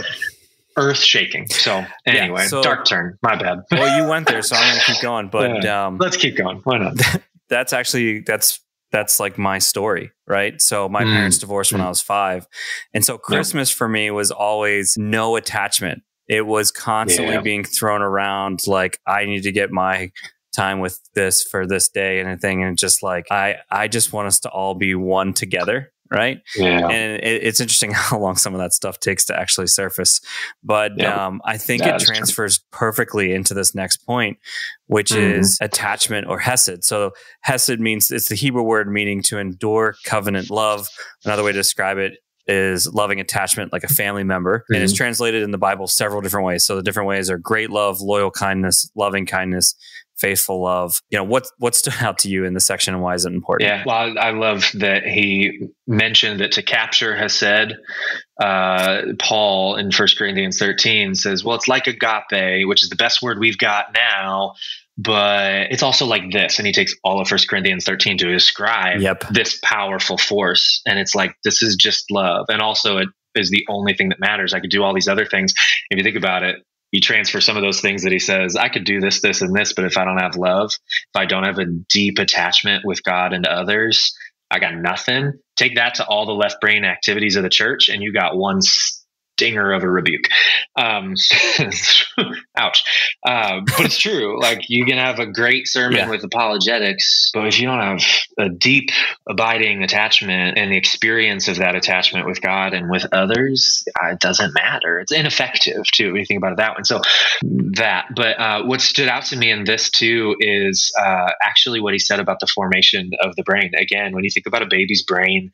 earth shaking. So anyway, dark turn, my bad. Well, you went there, so I'm going to keep going, but let's keep going. Why not? That's like my story, right? So my parents divorced when I was 5. And so Christmas for me was always no attachment. It was constantly being thrown around. Like, I need to get my time with this for this day and a thing. And just like, I just want us to all be one together. Right. Yeah. And it's interesting how long some of that stuff takes to actually surface. But I think it transfers perfectly into this next point, which is attachment, or hesed. So hesed means, it's the Hebrew word meaning to endure covenant love. Another way to describe it is loving attachment, like a family member. And it's translated in the Bible several different ways. So the different ways are great love, loyal kindness, loving kindness, faithful love. What stood out to you in this section, and why is it important? Yeah, well, I love that he mentioned that to capture hesed, Paul in 1 Corinthians 13 says, well, it's like agape, which is the best word we've got now, but it's also like this. And he takes all of 1 Corinthians 13 to describe this powerful force. And it's like, this is just love. And also it is the only thing that matters. I could do all these other things. If you think about it, you transfer some of those things that he says, I could do this, this, and this, but if I don't have love, if I don't have a deep attachment with God and outhers, I got nothing. Take that to all the left brain activities of the church, and you got one stinger of a rebuke. Ouch. But it's true. Like, you can have a great sermon with apologetics, but if you don't have a deep, abiding attachment and the experience of that attachment with God and with others, it doesn't matter. It's ineffective too, when you think about it that way. So but what stood out to me in this too is actually what he said about the formation of the brain. Again, when you think about a baby's brain,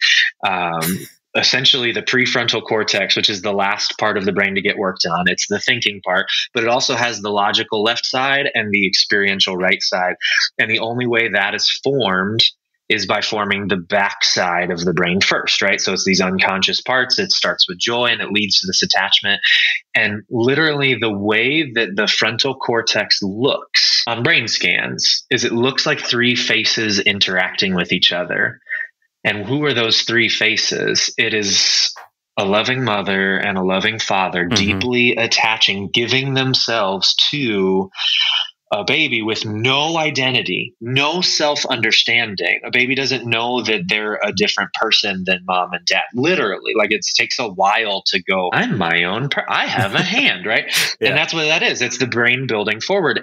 essentially the prefrontal cortex, which is the last part of the brain to get worked on. It's the thinking part, but it also has the logical left side and the experiential right side. And the only way that is formed is by forming the back side of the brain first, right? So it's these unconscious parts. It starts with joy and it leads to this attachment. And literally the way that the frontal cortex looks on brain scans is it looks like 3 faces interacting with each other. And who are those 3 faces? It is a loving mother and a loving father, deeply attaching, giving themselves to a baby with no identity, no self-understanding. A baby doesn't know that they're a different person than mom and dad. Literally, like, it takes a while to go, I'm my own, I have a hand, right? And that's what that is. It's the brain building forward.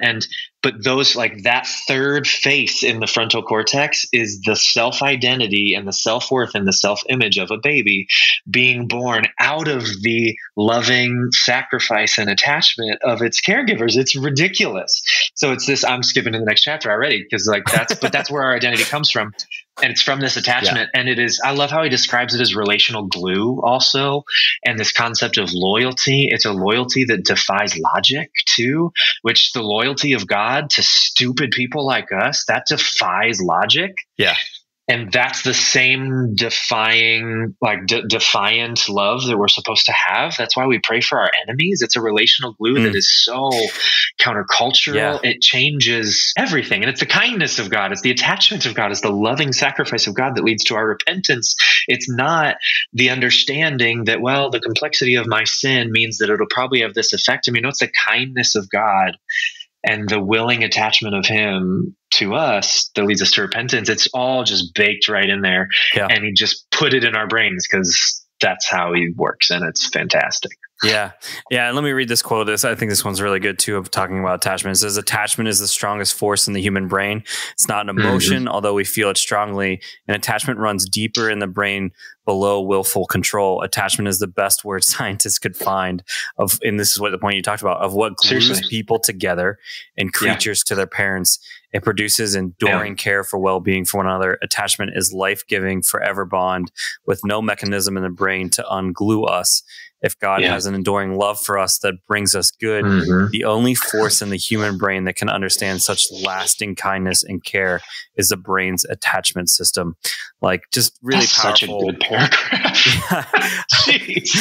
But those, like, that third face in the frontal cortex is the self-identity and the self-worth and the self-image of a baby being born out of the loving sacrifice and attachment of its caregivers. It's ridiculous. So it's this, I'm skipping to the next chapter already because like that's where our identity comes from. And it's from this attachment. Yeah. And it is, I love how he describes it as relational glue also. And this concept of loyalty, it's a loyalty that defies logic too, which the loyalty of God to stupid people like us, that defies logic. Yeah. And that's the same defiant love that we're supposed to have. That's why we pray for our enemies. It's a relational glue that is so countercultural. Yeah. It changes everything. And it's the kindness of God. It's the attachment of God. It's the loving sacrifice of God that leads to our repentance. It's not the understanding that, well, the complexity of my sin means that it'll probably have this effect. I mean, no, it's the kindness of God and the willing attachment of him to us that leads us to repentance. It's all just baked right in there. Yeah. And he just put it in our brains because that's how he works. And it's fantastic. Yeah. Yeah. And let me read this quote. I think this one's really good too, of talking about attachment. It says, attachment is the strongest force in the human brain. It's not an emotion, although we feel it strongly. And attachment runs deeper in the brain below willful control. Attachment is the best word scientists could find and this is what the point you talked about, of what glues people together and creatures to their parents. It produces enduring care for well-being for one another. Attachment is life-giving, forever bond with no mechanism in the brain to unglue us. If God has an enduring love for us that brings us good, the only force in the human brain that can understand such lasting kindness and care is the brain's attachment system. Like, just really That's powerful. Such a good paragraph. Jeez.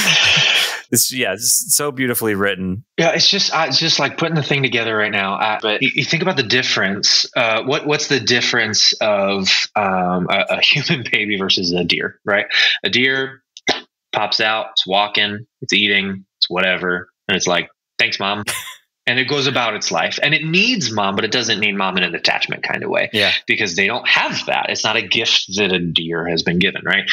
It's so beautifully written. Yeah, it's just like putting the thing together right now. But you think about the difference. What's the difference of a human baby versus a deer, right? A deer pops out, it's walking, it's eating, it's whatever. And it's like, thanks, mom. And it goes about its life. And it needs mom, but it doesn't need mom in an attachment kind of way. Yeah. Because they don't have that. It's not a gift that a deer has been given, right?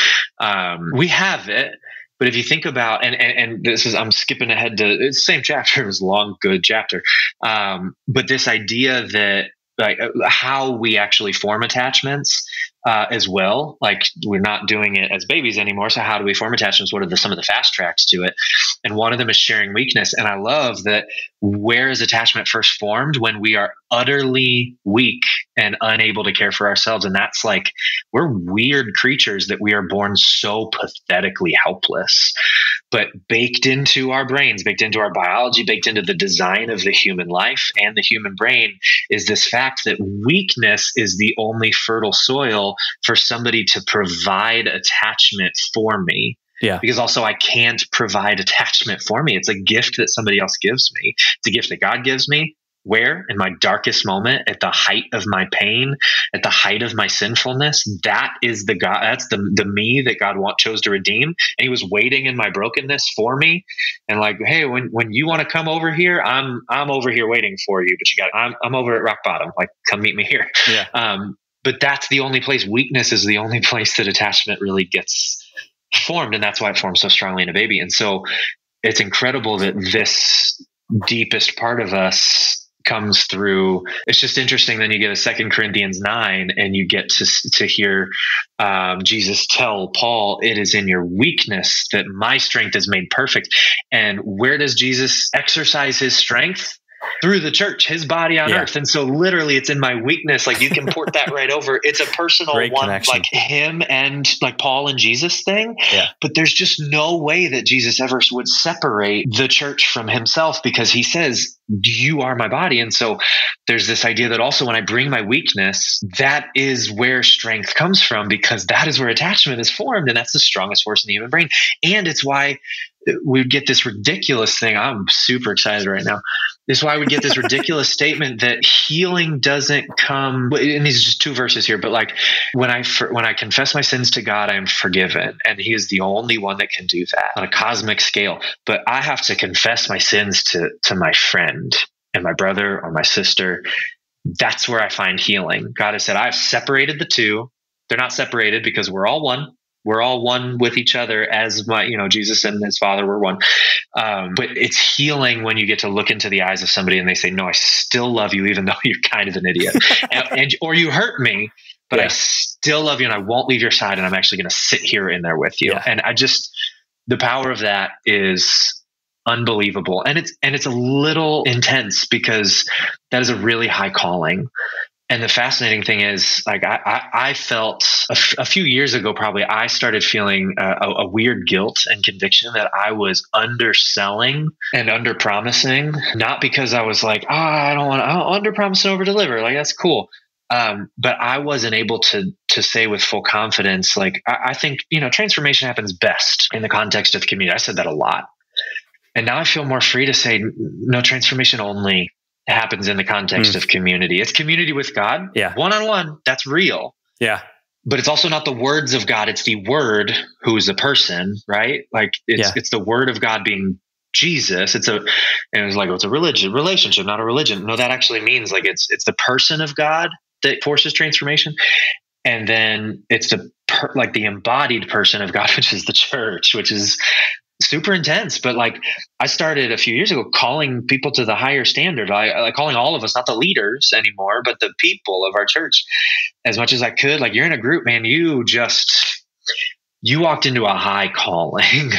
We have it. But if you think about, and this is, I'm skipping ahead to, it's the same chapter, it was a long, good chapter. But this idea that like how we actually form attachments as well, like we're not doing it as babies anymore. So how do we form attachments? What are some of the fast tracks to it? And one of them is sharing weakness. And I love that where is attachment first formed? When we are utterly weak and unable to care for ourselves. And that's like, we're weird creatures that we are born so pathetically helpless, but baked into our brains, baked into our biology, baked into the design of the human life and the human brain is this fact that weakness is the only fertile soil for somebody to provide attachment for me. Yeah. Because also I can't provide attachment for me. It's a gift that somebody else gives me. It's a gift that God gives me. Where? In my darkest moment, at the height of my pain, at the height of my sinfulness, that is the God, that's the me that God chose to redeem. And he was waiting in my brokenness for me. And like, hey, when you want to come over here, I'm over here waiting for you, but I'm over at rock bottom. Like, come meet me here. Yeah. But that's the only place, weakness is the only place that attachment really gets formed. And that's why it forms so strongly in a baby. And so it's incredible that this deepest part of us comes through. It's just interesting. Then you get a 2 Corinthians 9 and you get to hear Jesus tell Paul, it is in your weakness that my strength is made perfect. And where does Jesus exercise his strength? Through the church, his body on earth. And so literally it's in my weakness. Like you can port that right over. It's a personal Great one, connection. Like him and like Paul and Jesus thing. Yeah. But there's just no way that Jesus ever would separate the church from himself because he says, you are my body. And so there's this idea that also when I bring my weakness, that is where strength comes from because that is where attachment is formed. And that's the strongest force in the human brain. And it's why we get this ridiculous thing. I'm super excited right now. This is why we get this ridiculous statement that healing doesn't come. And these are just 2 verses here, but like when I confess my sins to God, I am forgiven. And he is the only one that can do that on a cosmic scale. But I have to confess my sins to my friend and my brother or my sister. That's where I find healing. God has said, I've separated the two. They're not separated because we're all one. We're all one with each other as Jesus and his Father were one. But it's healing when you get to look into the eyes of somebody and they say, no, I still love you, even though you're kind of an idiot or you hurt me, but I still love you and I won't leave your side. And I'm actually going to sit here in there with you. Yeah. And the power of that is unbelievable. And it's a little intense because that is a really high calling. And the fascinating thing is, like, I felt a few years ago, probably, I started feeling a weird guilt and conviction that I was underselling and underpromising, not because I was like, I'll underpromise and overdeliver. Like, that's cool. But I wasn't able to say with full confidence, like, I think, transformation happens best in the context of community. I said that a lot. And now I feel more free to say, no, transformation only happens in the context of community. It's community with God. Yeah. One-on-one. That's real. Yeah. But it's also not the words of God. It's the word who is a person, right? Like it's the word of God being Jesus. It's a relationship, not a religion. No, that actually means like it's the person of God that forces transformation. And then it's the embodied person of God, which is the church, which is super intense. But like, I started a few years ago calling people to the higher standard. I calling all of us, not the leaders anymore, but the people of our church, as much as I could. Like, you're in a group, man, you walked into a high calling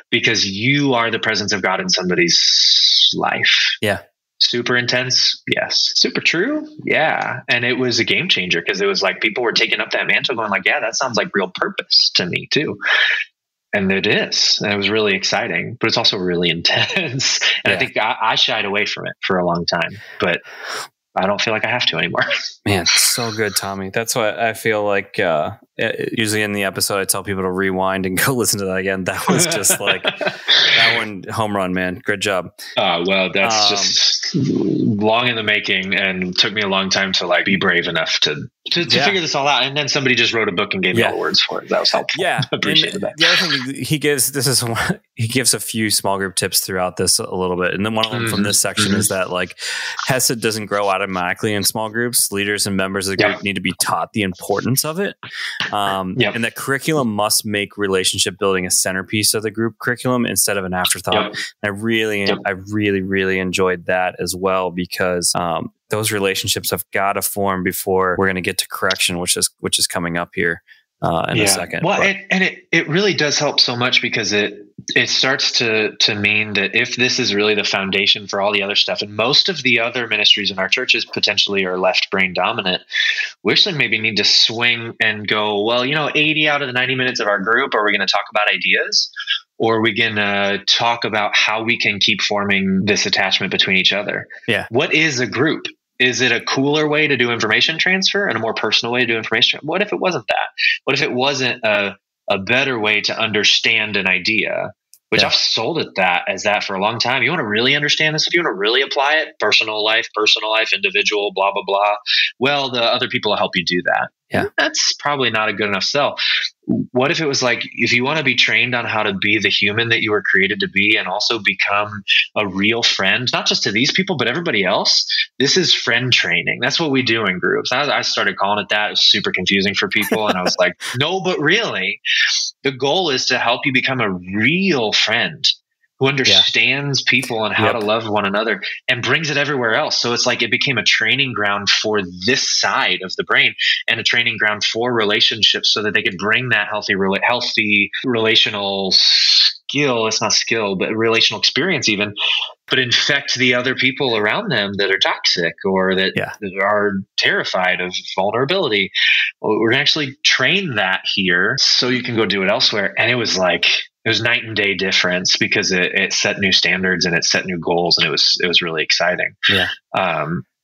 because you are the presence of God in somebody's life. Yeah. Super intense. Yes. Super true. Yeah. And it was a game changer because it was like people were taking up that mantle going like, yeah, that sounds like real purpose to me too. And it is. And it was really exciting, but it's also really intense. And I think I shied away from it for a long time, but I don't feel like I have to anymore. Man, so good, Tommy. That's why I feel like usually in the episode, I tell people to rewind and go listen to that again. That was just like that one home run, man. Good job. Well, that's just long in the making and took me a long time to like be brave enough to figure this all out. And then somebody just wrote a book and gave me all the words for it. That was helpful. Yeah. I appreciated that. The other thing he gives a few small group tips throughout this a little bit. And then one of them from this section is that like Hesed doesn't grow automatically in small groups. Leaders and members of the group need to be taught the importance of it. And that curriculum must make relationship building a centerpiece of the group curriculum instead of an afterthought. I really enjoyed that as well, because those relationships have got to form before we're going to get to correction, which is coming up here in a second. Well, it really does help so much because it starts to mean that if this is really the foundation for all the other stuff, and most of the other ministries in our churches potentially are left brain dominant, we actually maybe need to swing and go, well, 80 out of the 90 minutes of our group, are we going to talk about ideas? Or are we going to talk about how we can keep forming this attachment between each other? Yeah. What is a group? Is it a cooler way to do information transfer and a more personal way to do information? What if it wasn't that? What if it wasn't a better way to understand an idea? Which I've sold it as that for a long time. You want to really understand this? If you want to really apply it, personal life, individual, blah, blah, blah. Well, the other people will help you do that. Yeah. That's probably not a good enough sell. What if it was like, if you want to be trained on how to be the human that you were created to be and also become a real friend, not just to these people, but everybody else, this is friend training. That's what we do in groups. I started calling it that. It was super confusing for people. And I was like, no, but really, the goal is to help you become a real friend who understands people and how to love one another and brings it everywhere else. So it's like it became a training ground for this side of the brain and a training ground for relationships so that they could bring that healthy relational skill. It's not skill, but relational experience even, but infect the other people around them that are toxic or that are terrified of vulnerability. Well, we're going to actually train that here so you can go do it elsewhere. And it was night and day difference because it set new standards and it set new goals, and it was really exciting. Yeah.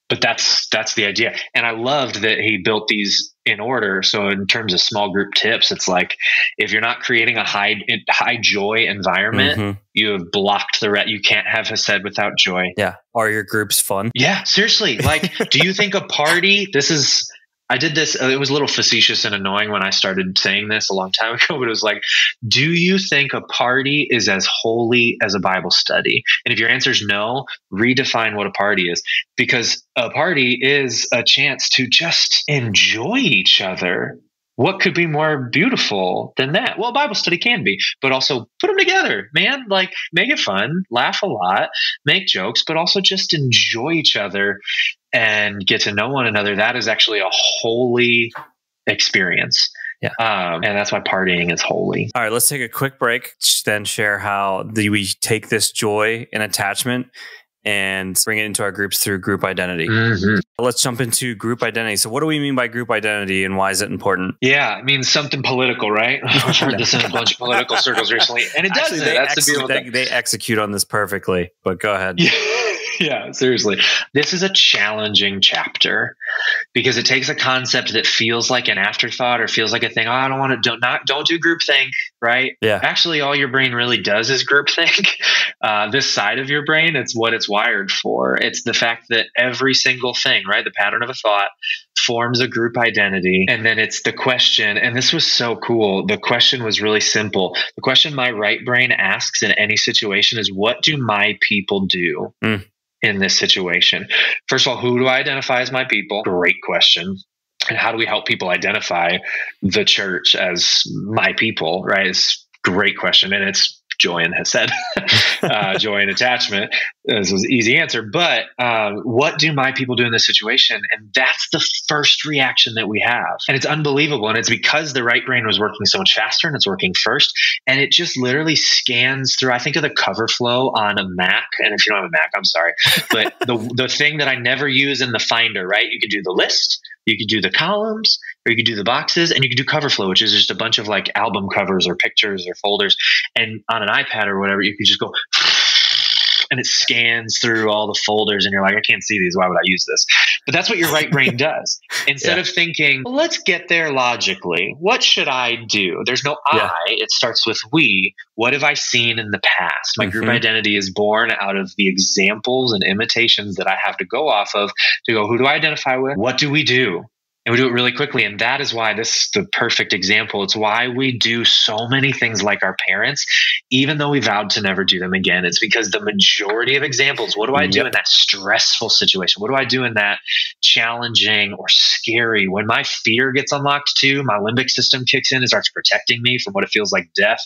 But that's the idea. And I loved that he built these in order. So in terms of small group tips, it's like, if you're not creating a high joy environment, you have blocked you can't have Hesed without joy. Yeah. Are your groups fun? Yeah, seriously. Like, do you think a party, I did this, it was a little facetious and annoying when I started saying this a long time ago, but it was like, do you think a party is as holy as a Bible study? And if your answer is no, redefine what a party is, because a party is a chance to just enjoy each other. What could be more beautiful than that? Well, Bible study can be, but also put them together, man. Like, make it fun, laugh a lot, make jokes, but also just enjoy each other and get to know one another. That is actually a holy experience. Yeah. And that's why partying is holy. All right, let's take a quick break, then share how we take this joy and attachment and bring it into our groups through group identity. Mm-hmm. Let's jump into group identity. So what do we mean by group identity and why is it important? Yeah, it means something political, right? I've heard this in a bunch of political circles recently. And it does. They execute on this perfectly, but go ahead. Yeah, seriously. This is a challenging chapter because it takes a concept that feels like an afterthought or feels like a thing. Oh, I don't want to, don't do groupthink, right? Yeah. Actually, all your brain really does is groupthink. This side of your brain, it's what it's wired for. It's the fact that every single thing, right? The pattern of a thought forms a group identity. And then it's the question, and this was so cool. The question was really simple. The question my right brain asks in any situation is, what do my people do? In this situation? First of all, who do I identify as my people? Great question. And how do we help people identify the church as my people, right? It's a great question. And it's Joyan has said, joy and attachment. This was an easy answer. But what do my people do in this situation? And that's the first reaction that we have. And it's unbelievable. And it's because the right brain was working so much faster and it's working first. And it just literally scans through, I think of the cover flow on a Mac. And if you don't have a Mac, I'm sorry. But the thing that I never use in the Finder, right? You could do the list, you could do the columns, or you could do the boxes, and you could do cover flow, which is just a bunch of like album covers or pictures or folders. And on an iPad or whatever, you could just go and it scans through all the folders and you're like, I can't see these. Why would I use this? But that's what your right brain does. Instead of thinking, well, let's get there logically. What should I do? There's no I. It starts with we. What have I seen in the past? My group identity is born out of the examples and imitations that I have to go off of to go, who do I identify with? What do we do? And we do it really quickly. And that is why this is the perfect example. It's why we do so many things like our parents, even though we vowed to never do them again. It's because the majority of examples, what do I do in that stressful situation? What do I do in that challenging or scary? When my fear gets unlocked too, my limbic system kicks in and starts protecting me from what it feels like death.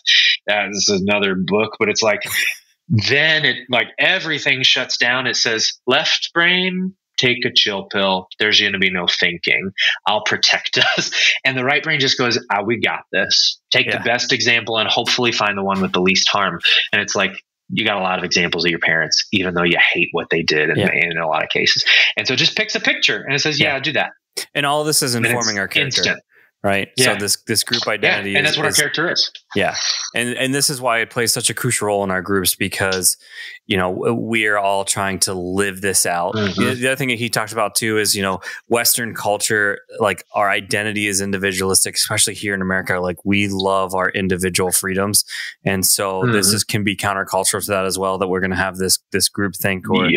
This is another book, but it's like, then it like everything shuts down. It says left brain, take a chill pill. There's going to be no thinking. I'll protect us. And the right brain just goes, we got this. Take the best example and hopefully find the one with the least harm. And it's like, you got a lot of examples of your parents, even though you hate what they did in a lot of cases. And so it just picks a picture and it says, do that. And all of this is informing our character. Instant. Right. Yeah. So this group identity and that's what our character is. Yeah. And this is why it plays such a crucial role in our groups because, we are all trying to live this out. The other thing that he talked about too is, Western culture, like our identity is individualistic, especially here in America. Like we love our individual freedoms. And so this can be countercultural to that as well, that we're going to have this group think or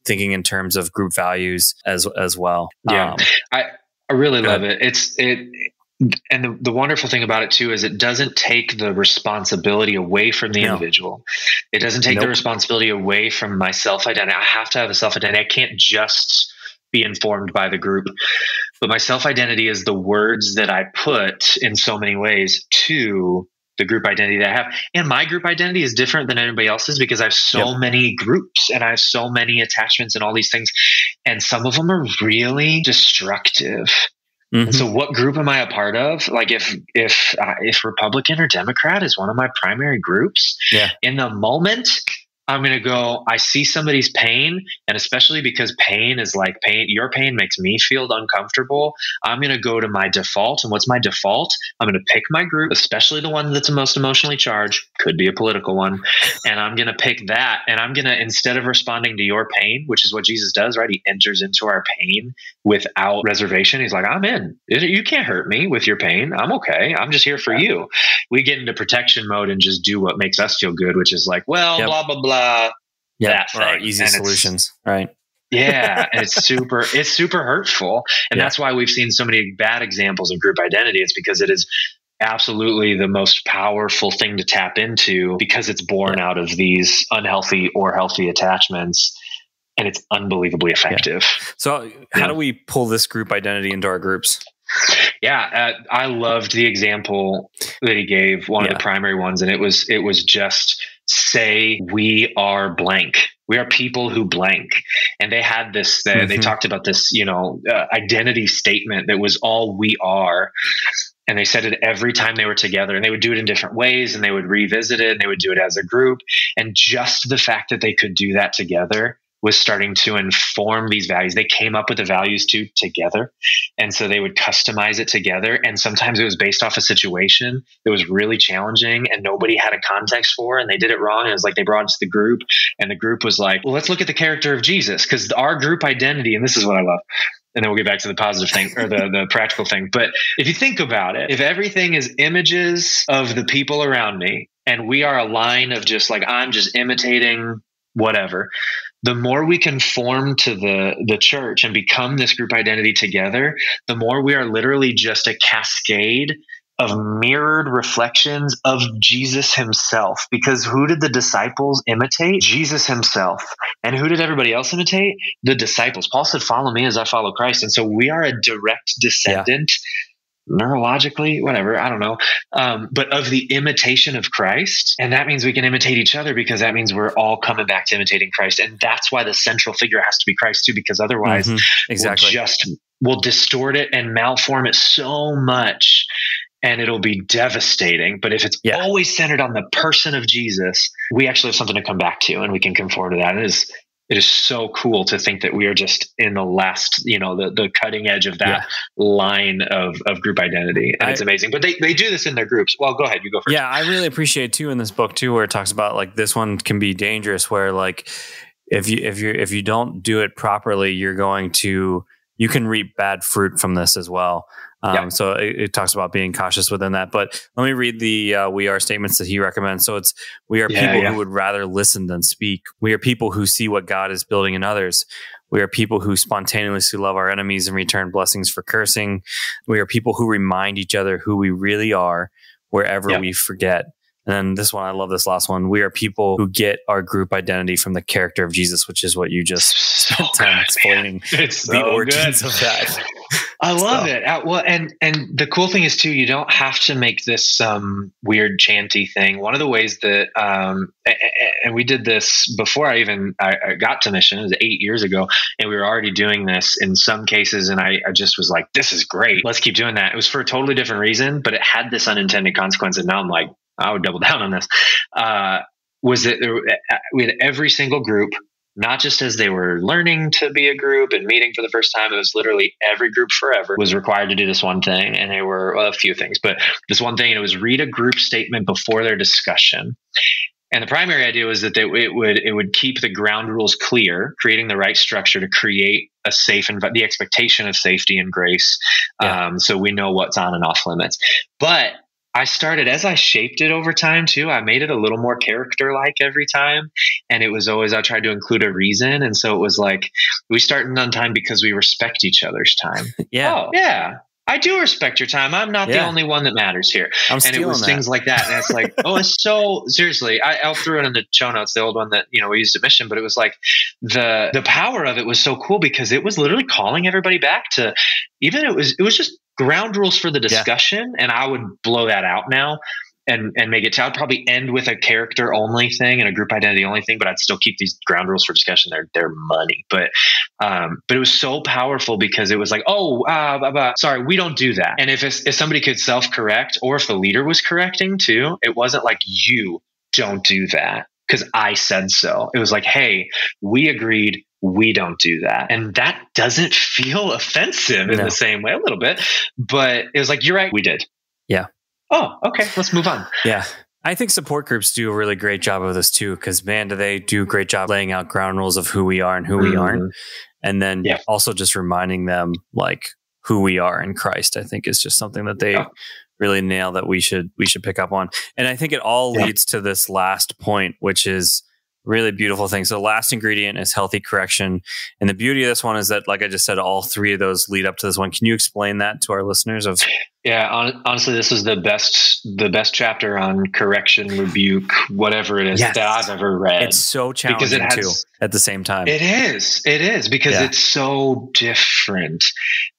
thinking in terms of group values as well. Yeah. I really love it. And the wonderful thing about it too is it doesn't take the responsibility away from the individual. It doesn't take the responsibility away from my self-identity. I have to have a self-identity. I can't just be informed by the group, but my self-identity is the words that I put in so many ways to the group identity that I have. And my group identity is different than anybody else's because I have so many groups and I have so many attachments and all these things. And some of them are really destructive. And so what group am I a part of? Like if Republican or Democrat is one of my primary groups, in the moment, I'm going to go, I see somebody's pain, and especially because pain is like pain, your pain makes me feel uncomfortable. I'm going to go to my default. And what's my default? I'm going to pick my group, especially the one that's the most emotionally charged, could be a political one. And I'm going to pick that. And I'm going to, instead of responding to your pain, which is what Jesus does, right? He enters into our pain without reservation. He's like, I'm in. You can't hurt me with your pain. I'm okay. I'm just here for you. We get into protection mode and just do what makes us feel good, which is like, well, blah, blah, blah. That thing. Easy solutions, right? And it's super hurtful. And that's why we've seen so many bad examples of group identity. It's because it is absolutely the most powerful thing to tap into because it's born out of these unhealthy or healthy attachments. And it's unbelievably effective. So how do we pull this group identity into our groups? I loved the example that he gave, one of the primary ones. And it was just say we are blank. We are people who blank. And they had this, they talked about this, identity statement that was all we are. And they said it every time they were together, and they would do it in different ways, and they would revisit it, and they would do it as a group. And just the fact that they could do that together was starting to inform these values. They came up with the values too together. And so they would customize it together. And sometimes it was based off a situation that was really challenging and nobody had a context for, and they did it wrong. And it was like they brought it to the group, and the group was like, well, let's look at the character of Jesus, because our group identity, and this is what I love, and then we'll get back to the positive thing or the practical thing. But if you think about it, if everything is images of the people around me, and we are a line of just like, I'm just imitating whatever, the more we conform to the church and become this group identity together, the more we are literally just a cascade of mirrored reflections of Jesus himself. Because who did the disciples imitate? Jesus himself. And who did everybody else imitate? The disciples. Paul said, follow me as I follow Christ. And so we are a direct descendant, neurologically, whatever, I don't know, but of the imitation of Christ. And that means we can imitate each other, because that means we're all coming back to imitating Christ. And that's why the central figure has to be Christ too, because otherwise we'll distort it and malform it so much, and it'll be devastating. But if it's always centered on the person of Jesus, we actually have something to come back to, and we can conform to that. It is so cool to think that we are just in the last, the cutting edge of that line of group identity. And it's amazing. But they do this in their groups. Well, go ahead. You go first. Yeah, I really appreciate too in this book too, where it talks about like this one can be dangerous, where like if you don't do it properly, you can reap bad fruit from this as well. So it talks about being cautious within that. But let me read the we are statements that he recommends. So we are people who would rather listen than speak. We are people who see what God is building in others. We are people who spontaneously love our enemies and return blessings for cursing. We are people who remind each other who we really are wherever we forget. And then this one, I love this last one. We are people who get our group identity from the character of Jesus, which is what you just spent time explaining. It's the origins of that. I love it. Well, and the cool thing is too, you don't have to make this some weird chanty thing. One of the ways that, and we did this before I got to mission, it was 8 years ago, and we were already doing this in some cases. And I just was like, this is great. Let's keep doing that. It was for a totally different reason, but it had this unintended consequence. And now I'm like, I would double down on this. Was that we had every single group, not just as they were learning to be a group and meeting for the first time. It was literally every group forever was required to do this one thing. And they were a few things, but this one thing, and it was read a group statement before their discussion. And the primary idea was that it would keep the ground rules clear, creating the right structure to create a safe the expectation of safety and grace. So we know what's on and off limits. But I started, as I shaped it over time too, I made it a little more character-like every time. And it was always, I tried to include a reason. And so it was like, we started on time because we respect each other's time. I do respect your time. I'm not the only one that matters here. And it was things like that. And it's like, it's so seriously, I'll throw it in the show notes, the old one that, we used at mission, but it was like the power of it was so cool, because it was literally calling everybody back to, even it was just ground rules for the discussion. And I would blow that out now and make it, I'd probably end with a character only thing and a group identity only thing, but I'd still keep these ground rules for discussion. They're money, but it was so powerful, because it was like, sorry, we don't do that. And if somebody could self-correct, or if the leader was correcting too, it wasn't like, you don't do that because I said so. It was like, hey, we agreed, we don't do that. And that doesn't feel offensive in the same way, a little bit, but it was like, you're right, we did. Yeah. Oh, okay. Let's move on. Yeah. I think support groups do a really great job of this too, because man, do they do a great job laying out ground rules of who we are and who we aren't. And then also just reminding them like who we are in Christ, I think is just something that they really nail, that we should pick up on. And I think it all leads to this last point, which is really beautiful thing. So the last ingredient is healthy correction. And the beauty of this one is that, like I just said, all three of those lead up to this one. Can you explain that to our listeners? Honestly, this is the best chapter on correction, rebuke, whatever it is that I've ever read. It's so challenging too at the same time. It is because it's so different.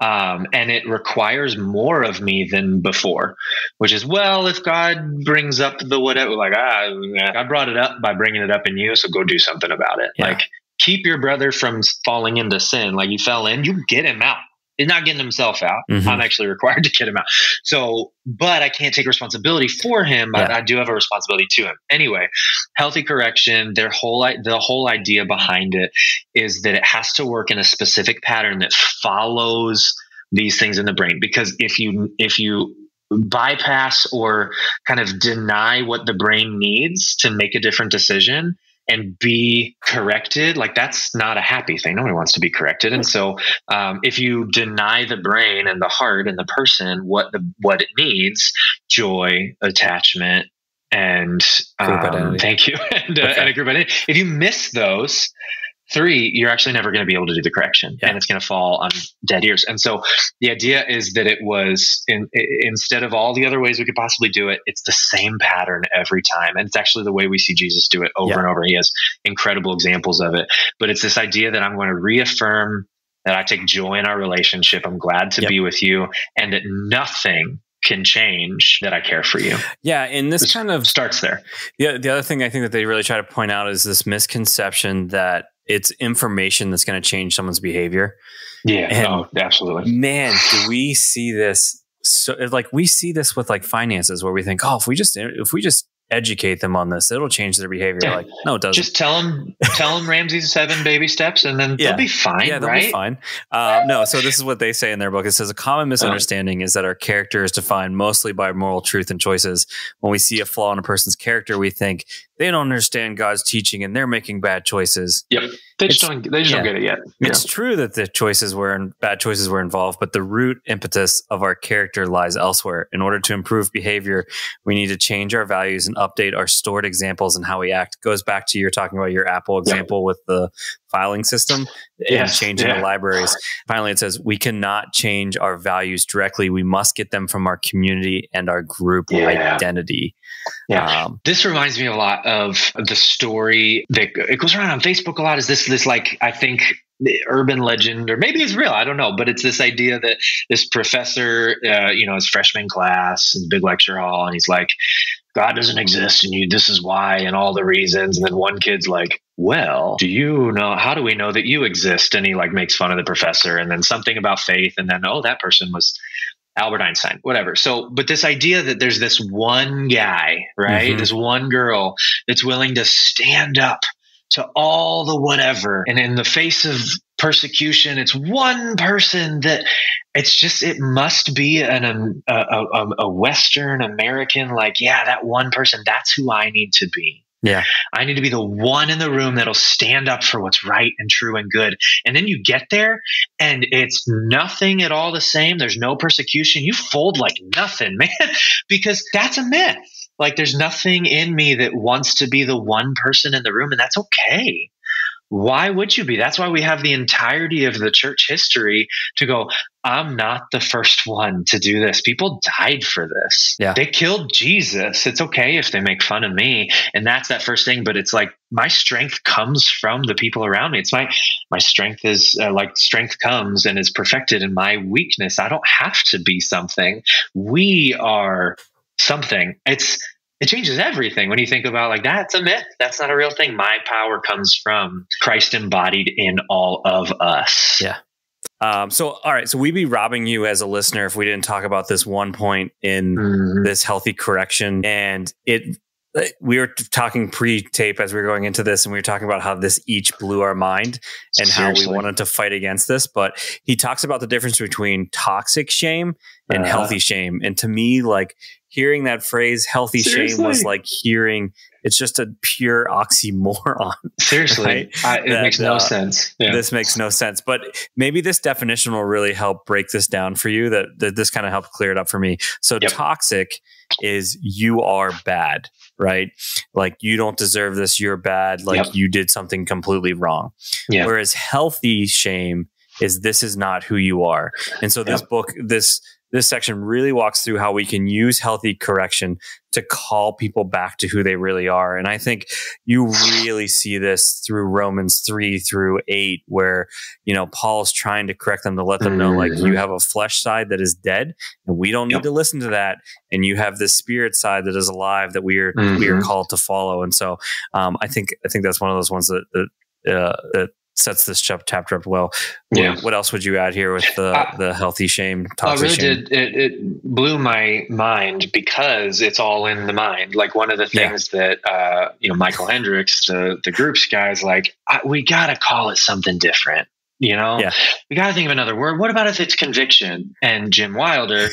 And it requires more of me than before, which is, if God brings up the whatever, like, I brought it up by bringing it up in you, so go do something about it. Yeah. Like, keep your brother from falling into sin. Like, you fell in, you get him out. is not getting himself out. Mm-hmm. I'm actually required to get him out. So, but I can't take responsibility for him, but I do have a responsibility to him. Anyway, healthy correction, the whole idea behind it is that it has to work in a specific pattern that follows these things in the brain. Because if you bypass or kind of deny what the brain needs to make a different decision and be corrected, like that's not a happy thing. Nobody wants to be corrected. And so if you deny the brain and the heart and the person what it needs, joy, attachment, and thank you, and a group identity. If you miss those three, you're actually never going to be able to do the correction, and it's going to fall on dead ears. And so the idea is that it was instead of all the other ways we could possibly do it, it's the same pattern every time. And it's actually the way we see Jesus do it over and over. He has incredible examples of it, but it's this idea that I'm going to reaffirm that I take joy in our relationship. I'm glad to be with you, and that nothing can change that I care for you. Yeah. And this kind of starts there. The other thing I think that they really try to point out is this misconception that it's information that's going to change someone's behavior. Yeah. And absolutely. Man, do we see this? So like we see this with like finances where we think, oh, if we just educate them on this, it'll change their behavior. Yeah. Like, no, it doesn't. Just tell them Ramsey's 7 baby steps, and then they'll be fine. Yeah, they'll be fine. No, so this is what they say in their book. It says a common misunderstanding is that our character is defined mostly by moral truth and choices. When we see a flaw in a person's character, we think they don't understand God's teaching and they're making bad choices. Yep. They just don't get it yet. It's true that the bad choices were involved, but the root impetus of our character lies elsewhere. In order to improve behavior, we need to change our values and update our stored examples and how we act. Goes back to you're talking about your Apple example with the filing system and changing the libraries. Finally, it says we cannot change our values directly. We must get them from our community and our group identity. Yeah. This reminds me a lot of the story that it goes around on Facebook a lot. Is this like, I think, the urban legend, or maybe it's real, I don't know, but it's this idea that this professor, his freshman class in the big lecture hall, and he's like, God doesn't exist, and this is why, and all the reasons. And then one kid's like, well, how do we know that you exist? And he like makes fun of the professor, and then something about faith. And then, that person was Albert Einstein, whatever. So, but this idea that there's this one guy, right? Mm-hmm. This one girl that's willing to stand up to all the whatever. And in the face of persecution, it's one person that it must be a Western American, that one person, that's who I need to be. Yeah. I need to be the one in the room that'll stand up for what's right and true and good. And then you get there and it's nothing at all the same. There's no persecution. You fold like nothing, man, because that's a myth. Like there's nothing in me that wants to be the one person in the room, and that's okay. Why would you be? That's why we have the entirety of the church history to go, I'm not the first one to do this. People died for this. Yeah. They killed Jesus. It's okay if they make fun of me. And that's that first thing. But it's like my strength comes from the people around me. It's my strength is strength comes and is perfected in my weakness. I don't have to be something. We are something. It changes everything when you think about like that's a myth. That's not a real thing. My power comes from Christ embodied in all of us. Yeah. All right. So we'd be robbing you as a listener if we didn't talk about this one point in this healthy correction. And we were talking pre-tape as we were going into this, and we were talking about how this each blew our mind and how we wanted to fight against this. But he talks about the difference between toxic shame and healthy shame. And to me, like hearing that phrase healthy shame was like hearing it's just a pure oxymoron. Seriously. Right? It makes no sense. Yeah. This makes no sense. But maybe this definition will really help break this down for you, that this kind of helped clear it up for me. So toxic is you are bad, right? Like you don't deserve this. You're bad. Like you did something completely wrong. Yeah. Whereas healthy shame is this is not who you are. And so this book, this section really walks through how we can use healthy correction to call people back to who they really are. And I think you really see this through Romans 3-8, where, Paul's trying to correct them to let them know, like, you have a flesh side that is dead and we don't need to listen to that. And you have this spirit side that is alive that we are called to follow. And so I think that's one of those ones that sets this chapter up well. Yeah. What else would you add here with the healthy shame? Toxic shame? It blew my mind because it's all in the mind. Like one of the things that, Michael Hendricks, the group's guys, like, we got to call it something different. We got to think of another word. What about if it's conviction? And Jim Wilder,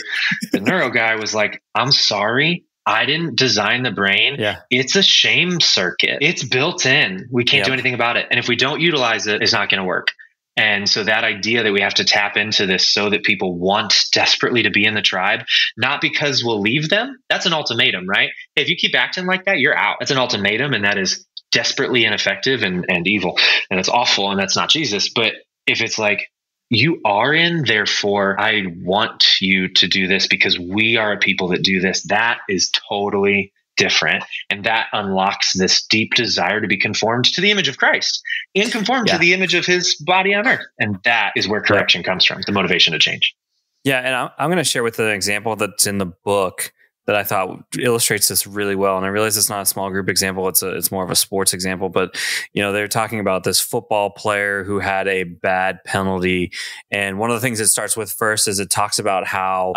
the neuro guy, was like, I'm sorry, I didn't design the brain. Yeah. It's a shame circuit. It's built in. We can't do anything about it. And if we don't utilize it, it's not going to work. And so that idea that we have to tap into this so that people want desperately to be in the tribe, not because we'll leave them. That's an ultimatum, right? Hey, if you keep acting like that, you're out. That's an ultimatum. And that is desperately ineffective and evil. And it's awful. And that's not Jesus. But if it's like, you are in, therefore I want you to do this because we are a people that do this, that is totally different. And that unlocks this deep desire to be conformed to the image of Christ and conformed to the image of his body on earth. And that is where correction comes from, the motivation to change. Yeah. And I'm going to share with an example that's in the book that I thought illustrates this really well. And I realize it's not a small group example. It's more of a sports example, but they're talking about this football player who had a bad penalty. And one of the things it starts with first is it talks about how,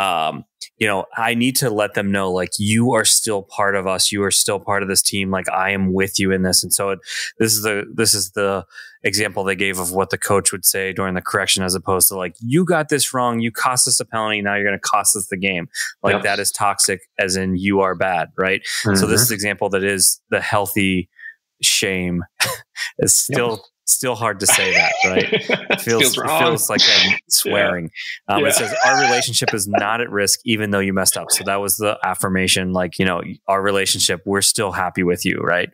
I need to let them know, like, you are still part of us. You are still part of this team. Like, I am with you in this. And so this is the example they gave of what the coach would say during the correction, as opposed to like, you got this wrong. You cost us a penalty. Now you're going to cost us the game. Like that is toxic, as in you are bad. Right. Mm-hmm. So this is an example that is the healthy shame. It's still hard to say that, right? It feels like I'm swearing. It says our relationship is not at risk, even though you messed up. So that was the affirmation, like, our relationship, we're still happy with you, right?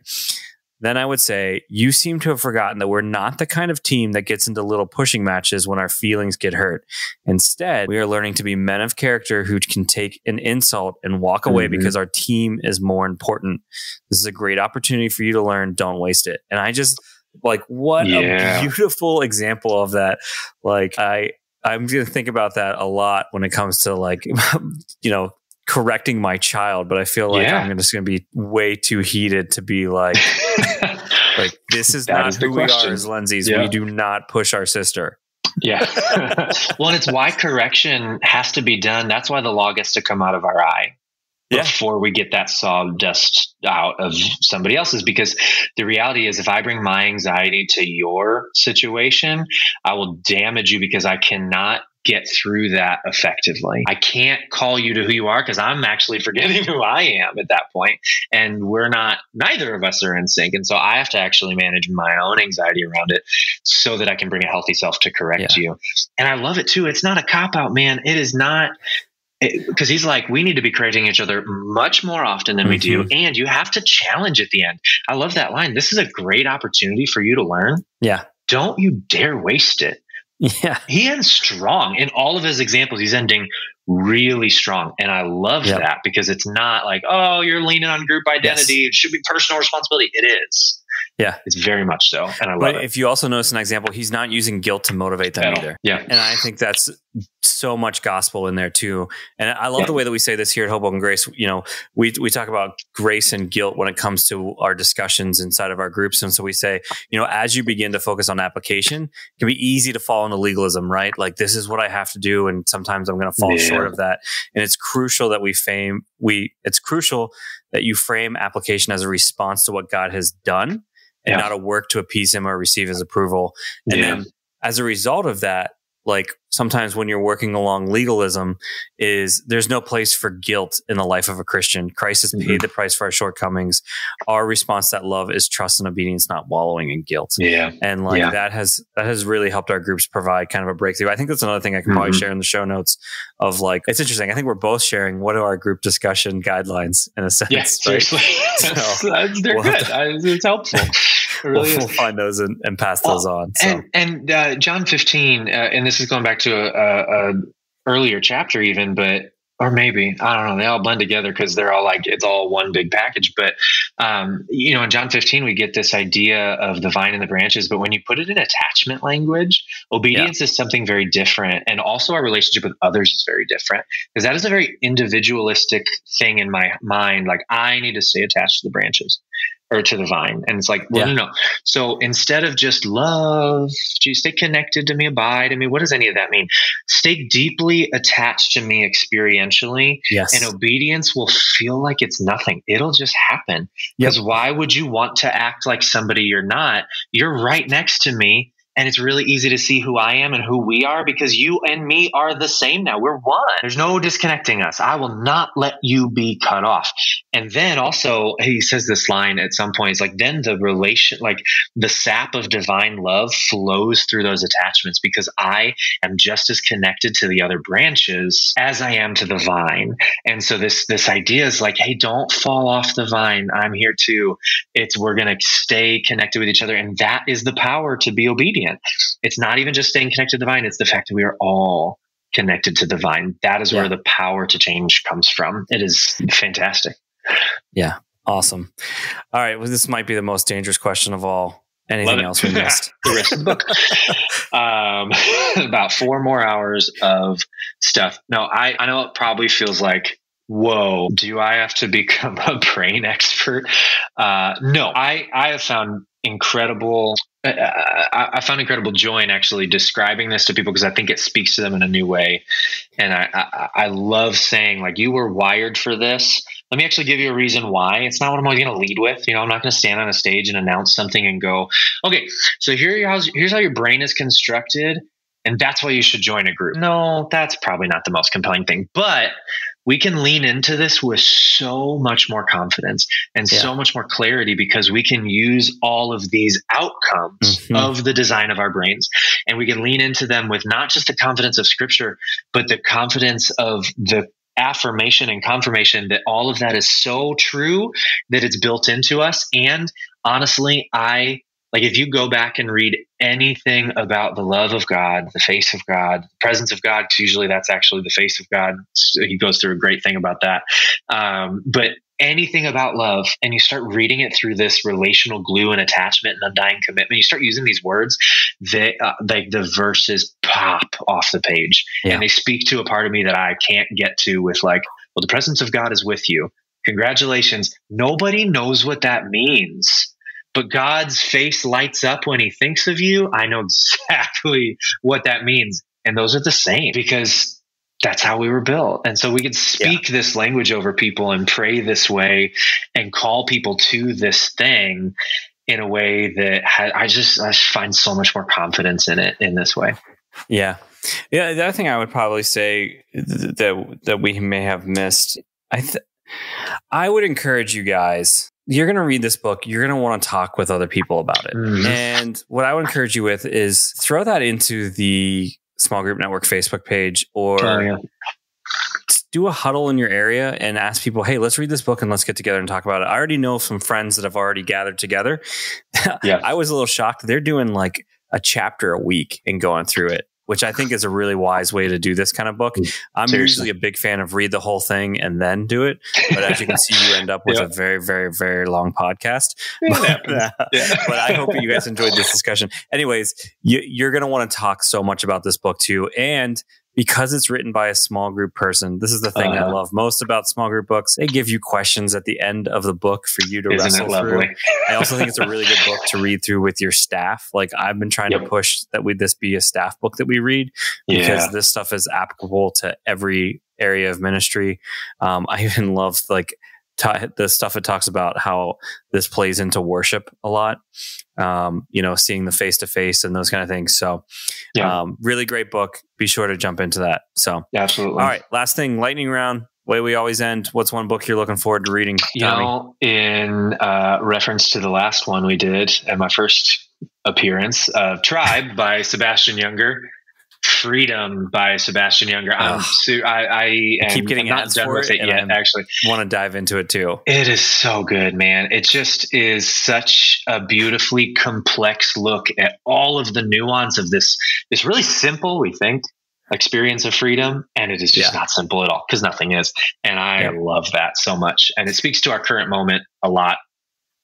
Then I would say, you seem to have forgotten that we're not the kind of team that gets into little pushing matches when our feelings get hurt. Instead, we are learning to be men of character who can take an insult and walk away because our team is more important. This is a great opportunity for you to learn. Don't waste it. And I just, like, what a beautiful example of that. Like, I'm going to think about that a lot when it comes to, like, correcting my child, but I feel like I'm just going to be way too heated to be like, like, this is not who we are as Lenzis. We do not push our sister. Yeah. Well, and it's why correction has to be done. That's why the law gets to come out of our eye before we get that sawdust out of somebody else's. Because the reality is, if I bring my anxiety to your situation, I will damage you because I cannot get through that effectively. I can't call you to who you are because I'm actually forgetting who I am at that point. And neither of us are in sync. And so I have to actually manage my own anxiety around it so that I can bring a healthy self to correct you. And I love it too. It's not a cop-out, man. It is not. Because he's like, we need to be correcting each other much more often than we do. And you have to challenge at the end. I love that line. This is a great opportunity for you to learn. Yeah. Don't you dare waste it. Yeah. He ends strong in all of his examples. He's ending really strong. And I love that, because it's not like, oh, you're leaning on group identity. It should be personal responsibility. It is. Yeah. It's very much so. And I love it. If you also notice an example, he's not using guilt to motivate them either. Yeah. And I think that's so much gospel in there too. And I love the way that we say this here at Hoboken Grace. We talk about grace and guilt when it comes to our discussions inside of our groups. And so we say, as you begin to focus on application, it can be easy to fall into legalism, right? Like, this is what I have to do. And sometimes I'm going to fall short of that. And it's crucial that it's crucial that you frame application as a response to what God has done, and not a work to appease him or receive his approval. And then as a result of that, like, sometimes when you're working along legalism, there's no place for guilt in the life of a Christian. Christ has paid the price for our shortcomings. Our response to that love is trust and obedience, not wallowing in guilt. Yeah. And that has really helped our groups provide kind of a breakthrough. I think that's another thing I can probably share in the show notes of, like, it's interesting. I think we're both sharing what are our group discussion guidelines in a sense. Yes, seriously. They're good. It's helpful. We'll find those and pass those on. So. And John 15, and this is going back to a earlier chapter even, or maybe, I don't know, they all blend together because they're all like, it's all one big package. But, in John 15, we get this idea of the vine and the branches, but when you put it in attachment language, obedience is something very different. And also our relationship with others is very different, because that is a very individualistic thing in my mind. Like, I need to stay attached to the branches, or to the vine. And it's like, well, no. So instead of just love, Jesus, stay connected to me, abide in me. What does any of that mean? Stay deeply attached to me experientially. Yes. And obedience will feel like it's nothing. It'll just happen. Because why would you want to act like somebody you're not? You're right next to me. And it's really easy to see who I am and who we are, because you and me are the same now. We're one. There's no disconnecting us. I will not let you be cut off. And then also, he says this line at some point, it's like, then the relation, like the sap of divine love flows through those attachments, because I am just as connected to the other branches as I am to the vine. And so this idea is like, hey, don't fall off the vine. I'm here too. We're going to stay connected with each other. And that is the power to be obedient. It's not even just staying connected to the vine. It's the fact that we are all connected to the vine. That is where the power to change comes from. It is fantastic. Yeah. Awesome. All right. Well, this might be the most dangerous question of all. Anything else we missed? The rest of the book. About 4 more hours of stuff. No, I know it probably feels like, whoa, do I have to become a brain expert? No, I have found incredible joy in actually describing this to people, because I think it speaks to them in a new way. And I love saying, like, you were wired for this. Let me actually give you a reason why. It's not what I'm always going to lead with. I'm not going to stand on a stage and announce something and go, okay, so here's how your brain is constructed, and that's why you should join a group. No, that's probably not the most compelling thing, but we can lean into this with so much more confidence and so much more clarity, because we can use all of these outcomes of the design of our brains, and we can lean into them with not just the confidence of Scripture, but the confidence of the affirmation and confirmation that all of that is so true that it's built into us. And honestly, if you go back and read anything about the love of God, the face of God, the presence of God, because usually that's actually the face of God. He goes through a great thing about that. But anything about love, and you start reading it through this relational glue and attachment and undying commitment, you start using these words, like the verses pop off the page, and they speak to a part of me that I can't get to with, like, well, the presence of God is with you. Congratulations. Nobody knows what that means. But God's face lights up when he thinks of you. I know exactly what that means. And those are the same, because that's how we were built. And so we can speak this language over people and pray this way and call people to this thing in a way that I find so much more confidence in it in this way. Yeah. Yeah. The other thing I would probably say that we may have missed, I would encourage you guys, you're going to read this book, you're going to want to talk with other people about it. And what I would encourage you with is throw that into the Small Group Network Facebook page, or do a huddle in your area and ask people, hey, let's read this book and let's get together and talk about it. I already know some friends that have already gathered together. I was a little shocked. They're doing like a chapter a week and going through it, which I think is a really wise way to do this kind of book. I'm usually a big fan of read the whole thing and then do it. But as you can see, you end up with a very, very, very long podcast. But I hope you guys enjoyed this discussion. Anyways, you're going to want to talk so much about this book too. And because it's written by a small group person, this is the thing I love most about small group books. They give you questions at the end of the book for you to wrestle through. I also think it's a really good book to read through with your staff. Like, I've been trying to push that this be a staff book that we read, because this stuff is applicable to every area of ministry. I even love the stuff it talks about how this plays into worship a lot. Seeing the face to face and those kind of things. So, really great book. Be sure to jump into that. So, absolutely. All right. Last thing, lightning round. Way we always end. What's one book you're looking forward to reading, Tommy? In reference to the last one we did and my first appearance of Tribe by Sebastian Junger. Freedom by Sebastian Junger. I keep getting not done with it yet. Actually, want to dive into it too. It is so good, man. It just is such a beautifully complex look at all of the nuance of this really simple, we think, experience of freedom, and it is just not simple at all, because nothing is. And I love that so much, and it speaks to our current moment a lot.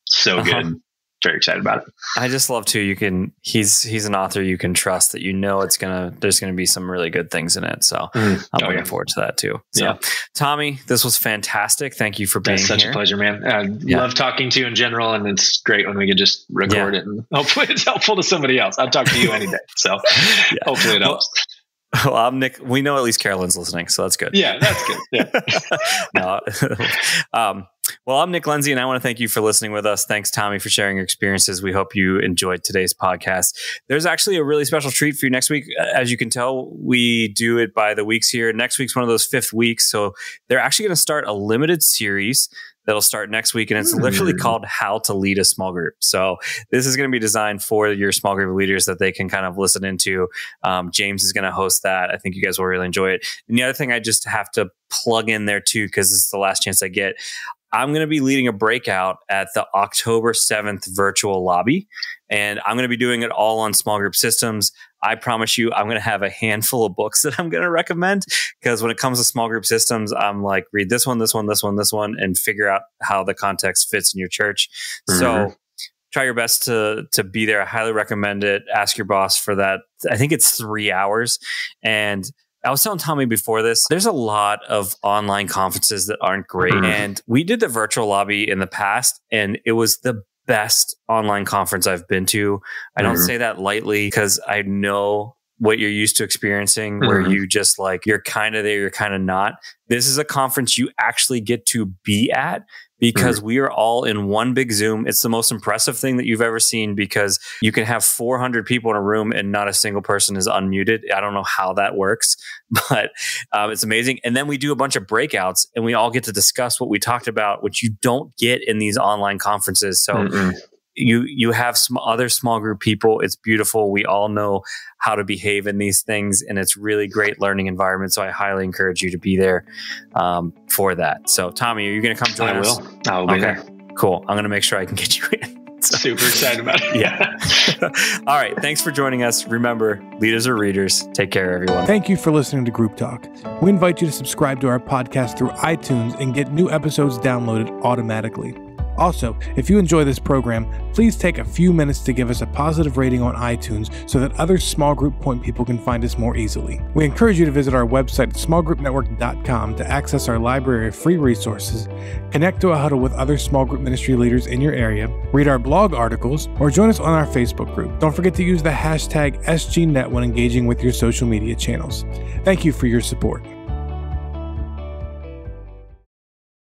So good. very excited about it. I just love too. He's an author you can trust, that there's gonna be some really good things in it. So I'm looking forward to that too. So Tommy, this was fantastic. Thank you for being here. Such a pleasure, man. Love talking to you in general, and it's great when we can just record it, and hopefully it's helpful to somebody else. I'll talk to you any day. So hopefully it helps. Well, I'm Nick. We know at least Carolyn's listening, so that's good. Yeah, that's good. Yeah. Well, I'm Nick Lenzi, and I want to thank you for listening with us. Thanks, Tommy, for sharing your experiences. We hope you enjoyed today's podcast. There's actually a really special treat for you next week. As you can tell, we do it by the weeks here. Next week's one of those 5th weeks, so they're actually going to start a limited series that'll start next week, and it's literally called How to Lead a Small Group. So this is going to be designed for your small group leaders that they can kind of listen into. James is going to host that. I think you guys will really enjoy it. And the other thing I just have to plug in there too, because this is the last chance I get, I'm going to be leading a breakout at the October 7th virtual lobby, and I'm going to be doing it all on small group systems. I promise you, I'm going to have a handful of books that I'm going to recommend, because when it comes to small group systems, I'm like, read this one, this one, this one, this one, and figure out how the context fits in your church. So try your best to be there. I highly recommend it. Ask your boss for that. I think it's 3 hours. And I was telling Tommy before this, there's a lot of online conferences that aren't great. And we did the virtual lobby in the past, and it was the best online conference I've been to. I don't say that lightly, because I know what you're used to experiencing, where you just like, you're kind of there, you're kind of not. This is a conference you actually get to be at, because we are all in one big Zoom. It's the most impressive thing that you've ever seen, because you can have 400 people in a room and not a single person is unmuted. I don't know how that works, but it's amazing. And then we do a bunch of breakouts, and we all get to discuss what we talked about, which you don't get in these online conferences. So you have some other small group people. It's beautiful. We all know how to behave in these things, and it's really great learning environment. So I highly encourage you to be there for that. So Tommy, are you going to come join us? I'll be there. Cool. I'm going to make sure I can get you in. So, super excited about it. Yeah. All right. Thanks for joining us. Remember, leaders are readers. Take care, everyone. Thank you for listening to Group Talk. We invite you to subscribe to our podcast through iTunes and get new episodes downloaded automatically. Also, if you enjoy this program, please take a few minutes to give us a positive rating on iTunes so that other small group point people can find us more easily. We encourage you to visit our website at smallgroupnetwork.com to access our library of free resources, connect to a huddle with other small group ministry leaders in your area, read our blog articles, or join us on our Facebook group. Don't forget to use the hashtag SGNet when engaging with your social media channels. Thank you for your support.